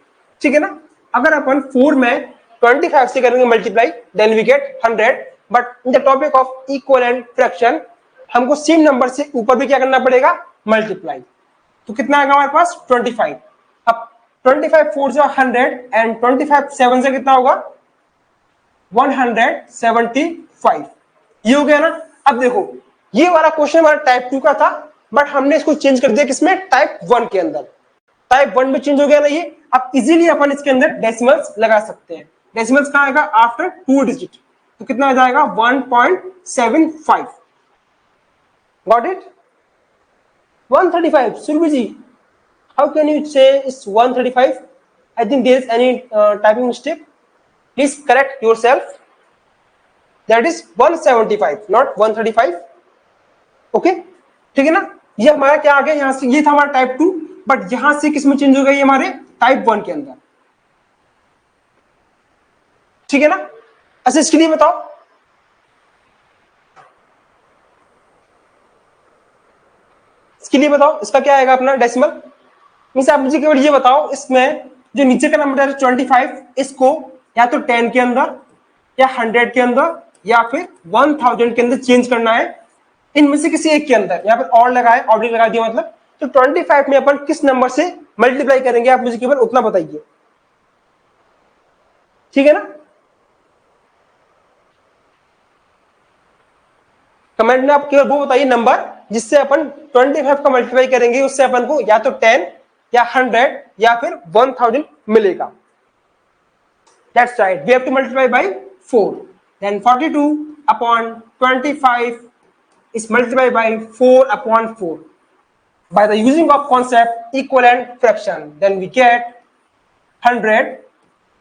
ठीक है ना? अगर अपन 4 में 25 से करेंगे multiply, then we get 100। But in the topic of equivalent fraction हमको सेम नंबर से ऊपर भी क्या करना पड़ेगा? मल्टीप्लाई। तो कितना आएगा हमारे पास? 25। अब 25 4 से 100 एंड 25 7 से कितना होगा? 175। ये हो गया ना? अब देखो ये वाला क्वेश्चन हमारा टाइप 2 का था, बट हमने इसको चेंज कर दिया किसमें? टाइप 1 के अंदर। टाइप 1 में चेंज हो गया ना ये। अब इजीली अपन इसके अंदर डेसिमल्स लगा सकते हैं। डेसिमल्स कहां आएगा? After 2 digit. तो कितना आ जाएगा? 1.75। Got it? 135। Surabhi ji, how can you say it's 135? I think there is any typing mistake. Please correct yourself. That is 175, not 135. Okay, ठीक है ना। ये हमारा क्या आ गया, यहाँ से ये था हमारा टाइप 2, बट यहां से किस में चेंज हो गया, ये हमारे टाइप 1 के अंदर, ठीक है ना। अच्छा इसके लिए बताओ, इसके लिए बताओ इसका क्या आएगा अपना डेसिमल। मींस आप मुझे केवल ये बताओ, इसमें जो नीचे का नंबर है 25, इसको या तो 10 के अंदर या 100 के अंदर या फिर 1000 के अंदर चेंज करना है, इनमें से किसी एक के अंदर। यहाँ पर और लगाए, ऑब्लिक लगा दिया मतलब, तो 25 में अपन किस नंबर से मल्टीप्लाई करेंगे, आप मुझे केवल उतना बताइए, ठीक है ना। कमेंट में आप केवल वो बताइए नंबर जिससे अपन 25 का मल्टीप्लाई करेंगे, उससे अपन को या तो 10 या 100 या फिर 1000 मिलेगा। That's right. We have to multiply by 4. Then 42 upon 25 is multiplied by 4 upon 4. By the using of concept equivalent fraction, then we get 100.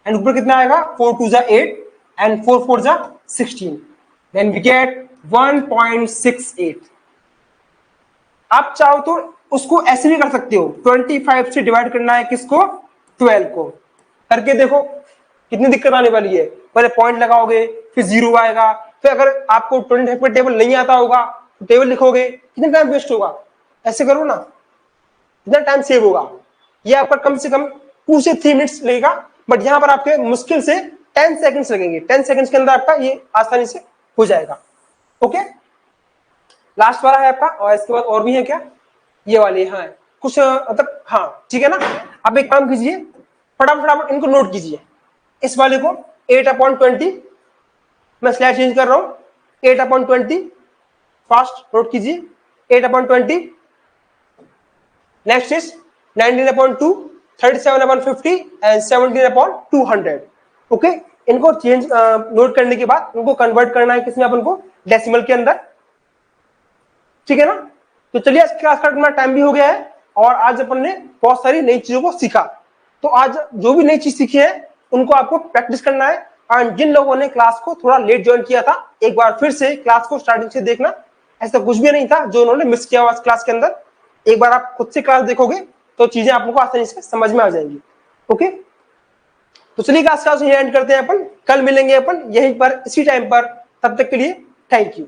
And ऊपर कितना आएगा, 4 2 जा 8 and 4 4 जा 16. Then we get 1.68. आप चाहो तो उसको ऐसे भी कर सकते हो, 25 से डिवाइड करना है किसको, 12 को। करके देखो कितनी दिक्कत आने वाली है। पहले पॉइंट लगाओगे, फिर जीरो आएगा, फिर अगर आपको 25 पर टेबल नहीं आता होगा तो टेबल लिखोगे, कितना टाइम वेस्ट होगा। ऐसे करो ना, कितना टाइम सेव होगा। ये आपका कम से कम 2 से 3 मिनट्स लगेगा, बट यहाँ पर आपके मुश्किल से 10 सेकंड्स लगेंगे। 10 सेकंड्स के अंदर आपका ये आसानी से हो जाएगा। ओके, लास्ट वाला है आपका, और इसके बाद और भी है क्या, ये वाली, हाँ कुछ मतलब, हाँ ठीक है ना। आप एक काम कीजिए, फटाफट इनको नोट कीजिए। इस वाले को 8/20, मैं स्लाइड चेंज कर रहा हूं, 8/20 फास्ट नोट कीजिए, 8/20। Next is 19/2, 37/50 and 17/200। ओके, इनको चेंज नोट करने के बाद उनको कन्वर्ट करना है किसमें, अपन को डेसिमल के अंदर, ठीक है ना। तो चलिए आज क्लास का अपना टाइम भी हो गया है, और आज अपन ने बहुत सारी नई चीजों को सीखा। तो आज जो भी नई चीज सीखी है उनको आपको प्रैक्टिस करना है। और जिन लोगों ने क्लास को थोड़ा लेट ज्वाइन किया था, एक बार फिर से क्लास को स्टार्टिंग से देखना, ऐसा कुछ भी नहीं था जो उन्होंने मिस किया हुआ क्लास के अंदर। एक बार आप खुद से क्लास देखोगे तो चीजें आप लोगों को आसानी से समझ में आ जाएंगी। ओके, तो चलिए क्लास यहीं एंड करते हैं अपन, कल मिलेंगे अपन यहीं पर इसी टाइम पर, तब तक के लिए थैंक यू।